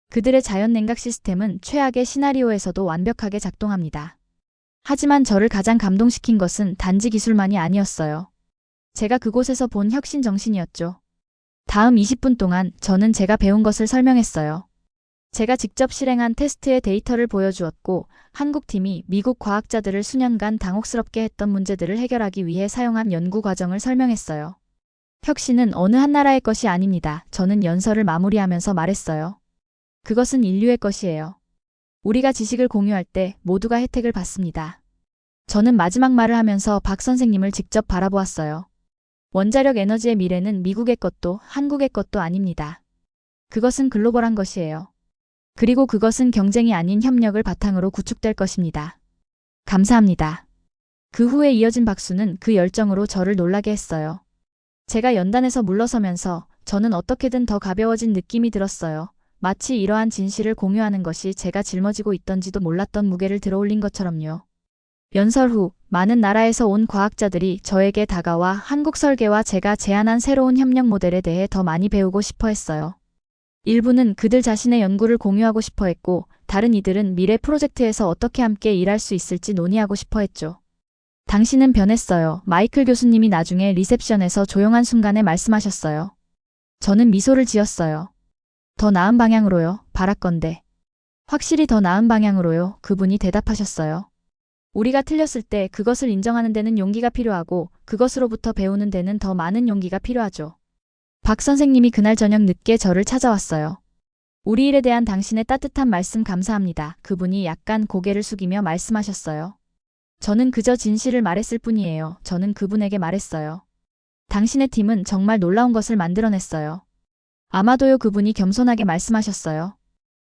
그들의 자연 냉각 시스템은 최악의 시나리오에서도 완벽하게 작동합니다. 하지만 저를 가장 감동시킨 것은 단지 기술만이 아니었어요. 제가 그곳에서 본 혁신 정신이었죠. 다음 20분 동안 저는 제가 배운 것을 설명했어요. 제가 직접 실행한 테스트의 데이터를 보여주었고 한국팀이 미국 과학자들을 수년간 당혹스럽게 했던 문제들을 해결하기 위해 사용한 연구 과정을 설명했어요. 혁신은 어느 한 나라의 것이 아닙니다. 저는 연설을 마무리하면서 말했어요. 그것은 인류의 것이에요. 우리가 지식을 공유할 때 모두가 혜택을 받습니다. 저는 마지막 말을 하면서 박 선생님을 직접 바라보았어요. 원자력 에너지의 미래는 미국의 것도 한국의 것도 아닙니다. 그것은 글로벌한 것이에요. 그리고 그것은 경쟁이 아닌 협력을 바탕으로 구축될 것입니다. 감사합니다. 그 후에 이어진 박수는 그 열정으로 저를 놀라게 했어요. 제가 연단에서 물러서면서 저는 어떻게든 더 가벼워진 느낌이 들었어요. 마치 이러한 진실을 공유하는 것이 제가 짊어지고 있던지도 몰랐던 무게를 들어올린 것처럼요. 연설 후 많은 나라에서 온 과학자들이 저에게 다가와 한국 설계와 제가 제안한 새로운 협력 모델에 대해 더 많이 배우고 싶어 했어요. 일부는 그들 자신의 연구를 공유하고 싶어 했고 다른 이들은 미래 프로젝트에서 어떻게 함께 일할 수 있을지 논의하고 싶어 했죠. 당신은 변했어요. 마이클 교수님이 나중에 리셉션에서 조용한 순간에 말씀하셨어요. 저는 미소를 지었어요. 더 나은 방향으로요. 바랄건대. 확실히 더 나은 방향으로요. 그분이 대답하셨어요. 우리가 틀렸을 때 그것을 인정하는 데는 용기가 필요하고 그것으로부터 배우는 데는 더 많은 용기가 필요하죠. 박 선생님이 그날 저녁 늦게 저를 찾아왔어요. 우리 일에 대한 당신의 따뜻한 말씀 감사합니다. 그분이 약간 고개를 숙이며 말씀하셨어요. 저는 그저 진실을 말했을 뿐이에요. 저는 그분에게 말했어요. 당신의 팀은 정말 놀라운 것을 만들어냈어요. 아마도요. 그분이 겸손하게 말씀하셨어요.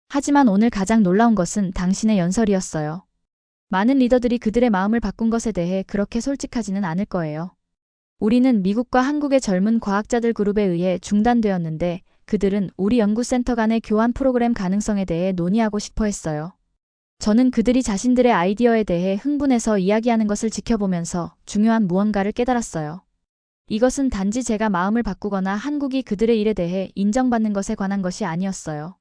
하지만 오늘 가장 놀라운 것은 당신의 연설이었어요. 많은 리더들이 그들의 마음을 바꾼 것에 대해 그렇게 솔직하지는 않을 거예요. 우리는 미국과 한국의 젊은 과학자들 그룹에 의해 중단되었는데 그들은 우리 연구센터 간의 교환 프로그램 가능성에 대해 논의하고 싶어 했어요. 저는 그들이 자신들의 아이디어에 대해 흥분해서 이야기하는 것을 지켜보면서 중요한 무언가를 깨달았어요. 이것은 단지 제가 마음을 바꾸거나 한국이 그들의 일에 대해 인정받는 것에 관한 것이 아니었어요.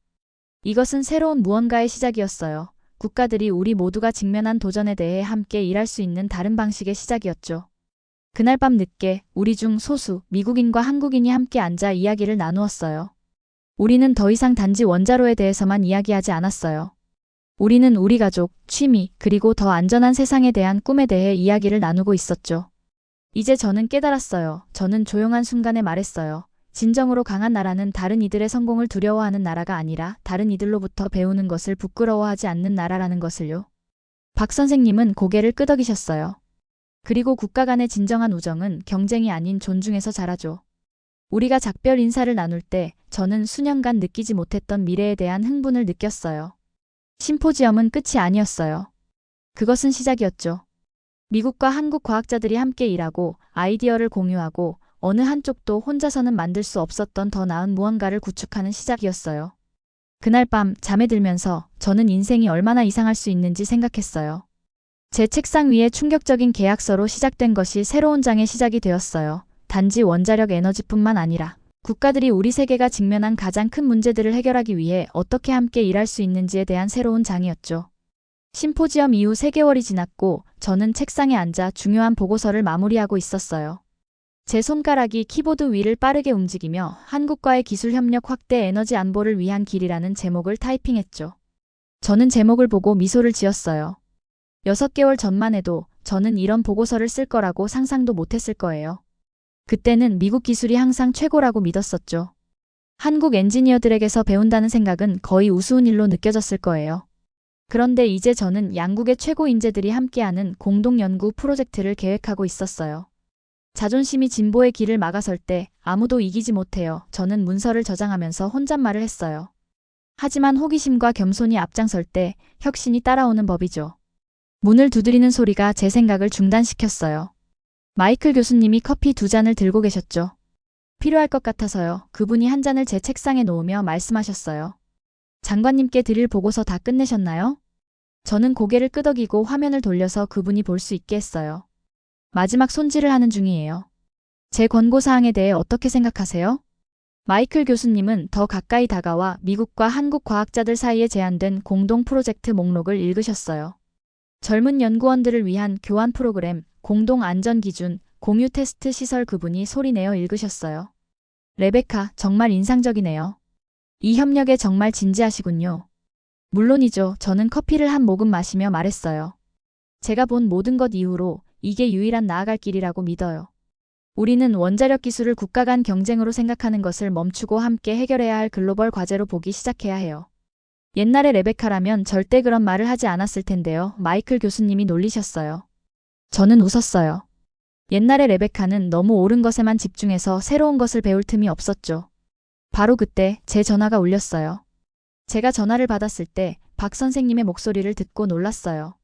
이것은 새로운 무언가의 시작이었어요. 국가들이 우리 모두가 직면한 도전에 대해 함께 일할 수 있는 다른 방식의 시작이었죠. 그날 밤 늦게 우리 중 소수 미국인과 한국인이 함께 앉아 이야기를 나누었어요. 우리는 더 이상 단지 원자로에 대해서만 이야기하지 않았어요. 우리는 우리 가족, 취미, 그리고 더 안전한 세상에 대한 꿈에 대해 이야기를 나누고 있었죠. 이제 저는 깨달았어요. 저는 조용한 순간에 말했어요. 진정으로 강한 나라는 다른 이들의 성공을 두려워하는 나라가 아니라 다른 이들로부터 배우는 것을 부끄러워하지 않는 나라라는 것을요. 박 선생님은 고개를 끄덕이셨어요. 그리고 국가 간의 진정한 우정은 경쟁이 아닌 존중에서 자라죠. 우리가 작별 인사를 나눌 때 저는 수년간 느끼지 못했던 미래에 대한 흥분을 느꼈어요. 심포지엄은 끝이 아니었어요. 그것은 시작이었죠. 미국과 한국 과학자들이 함께 일하고 아이디어를 공유하고 어느 한쪽도 혼자서는 만들 수 없었던 더 나은 무언가를 구축하는 시작이었어요. 그날 밤 잠에 들면서 저는 인생이 얼마나 이상할 수 있는지 생각했어요. 제 책상 위에 충격적인 계약서로 시작된 것이 새로운 장의 시작이 되었어요. 단지 원자력 에너지뿐만 아니라 국가들이 우리 세계가 직면한 가장 큰 문제들을 해결하기 위해 어떻게 함께 일할 수 있는지에 대한 새로운 장이었죠. 심포지엄 이후 3개월이 지났고 저는 책상에 앉아 중요한 보고서를 마무리하고 있었어요. 제 손가락이 키보드 위를 빠르게 움직이며 한국과의 기술 협력 확대 에너지 안보를 위한 길이라는 제목을 타이핑했죠. 저는 제목을 보고 미소를 지었어요. 6개월 전만 해도 저는 이런 보고서를 쓸 거라고 상상도 못했을 거예요. 그때는 미국 기술이 항상 최고라고 믿었었죠. 한국 엔지니어들에게서 배운다는 생각은 거의 우스운 일로 느껴졌을 거예요. 그런데 이제 저는 양국의 최고 인재들이 함께하는 공동 연구 프로젝트를 계획하고 있었어요. 자존심이 진보의 길을 막아설 때 아무도 이기지 못해요. 저는 문서를 저장하면서 혼잣말을 했어요. 하지만 호기심과 겸손이 앞장설 때 혁신이 따라오는 법이죠. 문을 두드리는 소리가 제 생각을 중단시켰어요. 마이클 교수님이 커피 2잔을 들고 계셨죠. 필요할 것 같아서요. 그분이 한 잔을 제 책상에 놓으며 말씀하셨어요. 장관님께 드릴 보고서 다 끝내셨나요? 저는 고개를 끄덕이고 화면을 돌려서 그분이 볼 수 있게 했어요. 마지막 손질을 하는 중이에요. 제 권고사항에 대해 어떻게 생각하세요? 마이클 교수님은 더 가까이 다가와 미국과 한국 과학자들 사이에 제안된 공동 프로젝트 목록을 읽으셨어요. 젊은 연구원들을 위한 교환 프로그램, 공동 안전 기준, 공유 테스트 시설. 그분이 소리내어 읽으셨어요. 레베카, 정말 인상적이네요. 이 협력에 정말 진지하시군요. 물론이죠. 저는 커피를 한 모금 마시며 말했어요. 제가 본 모든 것 이후로 이게 유일한 나아갈 길이라고 믿어요. 우리는 원자력 기술을 국가 간 경쟁으로 생각하는 것을 멈추고 함께 해결해야 할 글로벌 과제로 보기 시작해야 해요. 옛날에 레베카라면 절대 그런 말을 하지 않았을 텐데요. 마이클 교수님이 놀리셨어요. 저는 웃었어요. 옛날에 레베카는 너무 옳은 것에만 집중해서 새로운 것을 배울 틈이 없었죠. 바로 그때 제 전화가 울렸어요. 제가 전화를 받았을 때 박 선생님의 목소리를 듣고 놀랐어요.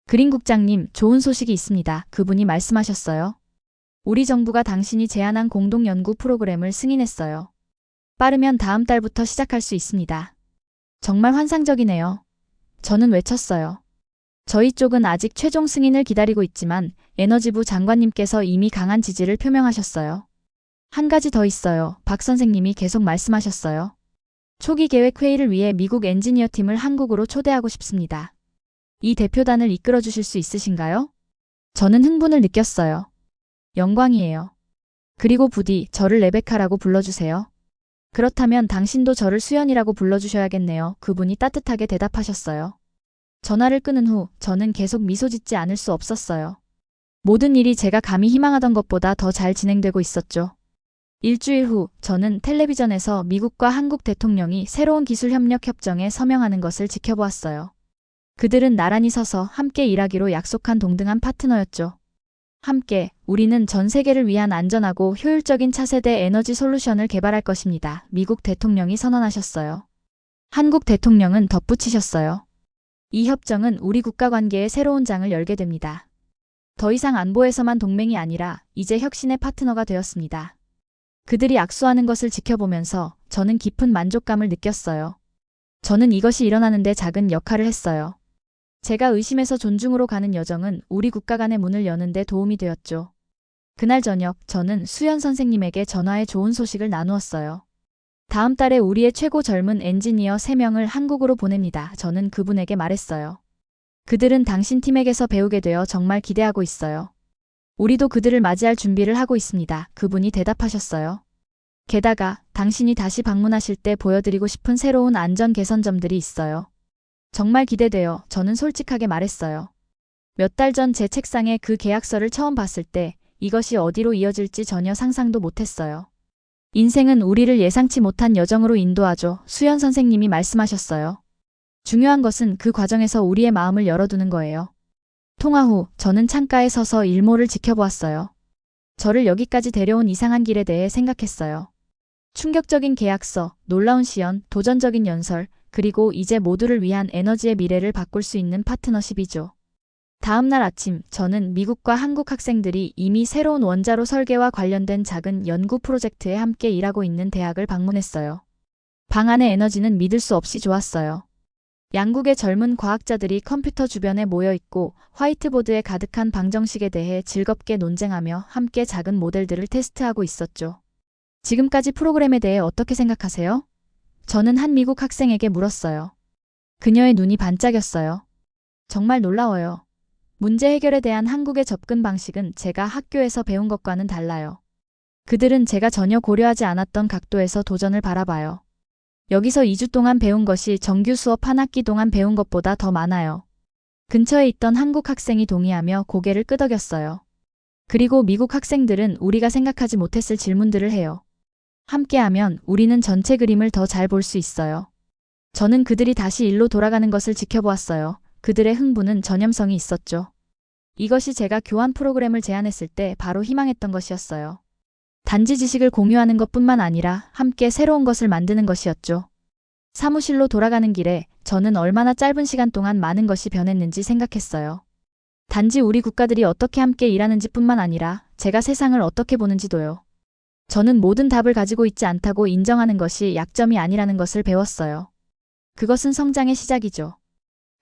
그린 국장님, 좋은 소식이 있습니다. 그분이 말씀하셨어요. 우리 정부가 당신이 제안한 공동 연구 프로그램을 승인했어요. 빠르면 다음 달부터 시작할 수 있습니다. 정말 환상적이네요. 저는 외쳤어요. 저희 쪽은 아직 최종 승인을 기다리고 있지만 에너지부 장관님께서 이미 강한 지지를 표명하셨어요. 한 가지 더 있어요. 박 선생님이 계속 말씀하셨어요. 초기 계획 회의를 위해 미국 엔지니어 팀을 한국으로 초대하고 싶습니다. 이 대표단을 이끌어 주실 수 있으신가요? 저는 흥분을 느꼈어요. 영광이에요. 그리고 부디 저를 레베카라고 불러주세요. 그렇다면 당신도 저를 수연이라고 불러주셔야겠네요. 그분이 따뜻하게 대답하셨어요. 전화를 끊은 후 저는 계속 미소 짓지 않을 수 없었어요. 모든 일이 제가 감히 희망하던 것보다 더 잘 진행되고 있었죠. 일주일 후 저는 텔레비전에서 미국과 한국 대통령이 새로운 기술 협력 협정에 서명하는 것을 지켜보았어요. 그들은 나란히 서서 함께 일하기로 약속한 동등한 파트너였죠. 함께 우리는 전 세계를 위한 안전하고 효율적인 차세대 에너지 솔루션을 개발할 것입니다. 미국 대통령이 선언하셨어요. 한국 대통령은 덧붙이셨어요. 이 협정은 우리 국가 관계의 새로운 장을 열게 됩니다. 더 이상 안보에서만 동맹이 아니라 이제 혁신의 파트너가 되었습니다. 그들이 악수하는 것을 지켜보면서 저는 깊은 만족감을 느꼈어요. 저는 이것이 일어나는데 작은 역할을 했어요. 제가 의심에서 존중으로 가는 여정은 우리 국가 간의 문을 여는 데 도움이 되었죠. 그날 저녁 저는 수연 선생님에게 전화해 좋은 소식을 나누었어요. 다음 달에 우리의 최고 젊은 엔지니어 3명을 한국으로 보냅니다. 저는 그분에게 말했어요. 그들은 당신 팀에게서 배우게 되어 정말 기대하고 있어요. 우리도 그들을 맞이할 준비를 하고 있습니다. 그분이 대답하셨어요. 게다가 당신이 다시 방문하실 때 보여드리고 싶은 새로운 안전 개선점들이 있어요. 정말 기대돼요. 저는 솔직하게 말했어요. 몇 달 전 제 책상에 그 계약서를 처음 봤을 때 이것이 어디로 이어질지 전혀 상상도 못했어요. 인생은 우리를 예상치 못한 여정으로 인도하죠. 수연 선생님이 말씀하셨어요. 중요한 것은 그 과정에서 우리의 마음을 열어두는 거예요. 통화 후 저는 창가에 서서 일몰을 지켜보았어요. 저를 여기까지 데려온 이상한 길에 대해 생각했어요. 충격적인 계약서, 놀라운 시연, 도전적인 연설, 그리고 이제 모두를 위한 에너지의 미래를 바꿀 수 있는 파트너십이죠. 다음 날 아침 저는 미국과 한국 학생들이 이미 새로운 원자로 설계와 관련된 작은 연구 프로젝트에 함께 일하고 있는 대학을 방문했어요. 방 안의 에너지는 믿을 수 없이 좋았어요. 양국의 젊은 과학자들이 컴퓨터 주변에 모여 있고 화이트보드에 가득한 방정식에 대해 즐겁게 논쟁하며 함께 작은 모델들을 테스트하고 있었죠. 지금까지 프로그램에 대해 어떻게 생각하세요? 저는 한 미국 학생에게 물었어요. 그녀의 눈이 반짝였어요. 정말 놀라워요. 문제 해결에 대한 한국의 접근 방식은 제가 학교에서 배운 것과는 달라요. 그들은 제가 전혀 고려하지 않았던 각도에서 도전을 바라봐요. 여기서 2주 동안 배운 것이 정규 수업 한 학기 동안 배운 것보다 더 많아요. 근처에 있던 한국 학생이 동의하며 고개를 끄덕였어요. 그리고 미국 학생들은 우리가 생각하지 못했을 질문들을 해요. 함께하면 우리는 전체 그림을 더 잘 볼 수 있어요. 저는 그들이 다시 일로 돌아가는 것을 지켜보았어요. 그들의 흥분은 전염성이 있었죠. 이것이 제가 교환 프로그램을 제안했을 때 바로 희망했던 것이었어요. 단지 지식을 공유하는 것뿐만 아니라 함께 새로운 것을 만드는 것이었죠. 사무실로 돌아가는 길에 저는 얼마나 짧은 시간 동안 많은 것이 변했는지 생각했어요. 단지 우리 국가들이 어떻게 함께 일하는지 뿐만 아니라 제가 세상을 어떻게 보는지도요. 저는 모든 답을 가지고 있지 않다고 인정하는 것이 약점이 아니라는 것을 배웠어요. 그것은 성장의 시작이죠.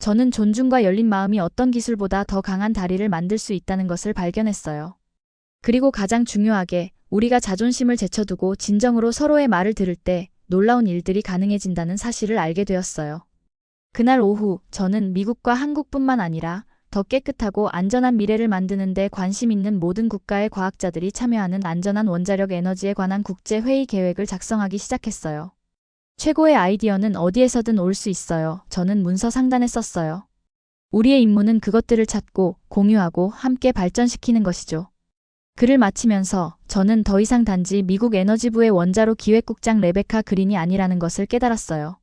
저는 존중과 열린 마음이 어떤 기술보다 더 강한 다리를 만들 수 있다는 것을 발견했어요. 그리고 가장 중요하게 우리가 자존심을 제쳐두고 진정으로 서로의 말을 들을 때 놀라운 일들이 가능해진다는 사실을 알게 되었어요. 그날 오후 저는 미국과 한국뿐만 아니라 더 깨끗하고 안전한 미래를 만드는 데 관심 있는 모든 국가의 과학자들이 참여하는 안전한 원자력 에너지에 관한 국제회의 계획을 작성하기 시작했어요. 최고의 아이디어는 어디에서든 올 수 있어요. 저는 문서 상단에 썼어요. 우리의 임무는 그것들을 찾고 공유하고 함께 발전시키는 것이죠. 글을 마치면서 저는 더 이상 단지 미국 에너지부의 원자로 기획국장 레베카 그린이 아니라는 것을 깨달았어요.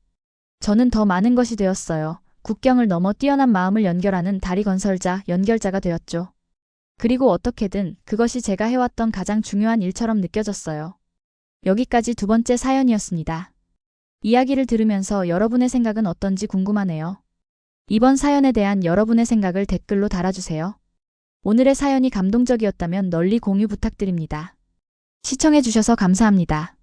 저는 더 많은 것이 되었어요. 국경을 넘어 뛰어난 마음을 연결하는 다리 건설자, 연결자가 되었죠. 그리고 어떻게든 그것이 제가 해왔던 가장 중요한 일처럼 느껴졌어요. 여기까지 두 번째 사연이었습니다. 이야기를 들으면서 여러분의 생각은 어떤지 궁금하네요. 이번 사연에 대한 여러분의 생각을 댓글로 달아주세요. 오늘의 사연이 감동적이었다면 널리 공유 부탁드립니다. 시청해주셔서 감사합니다.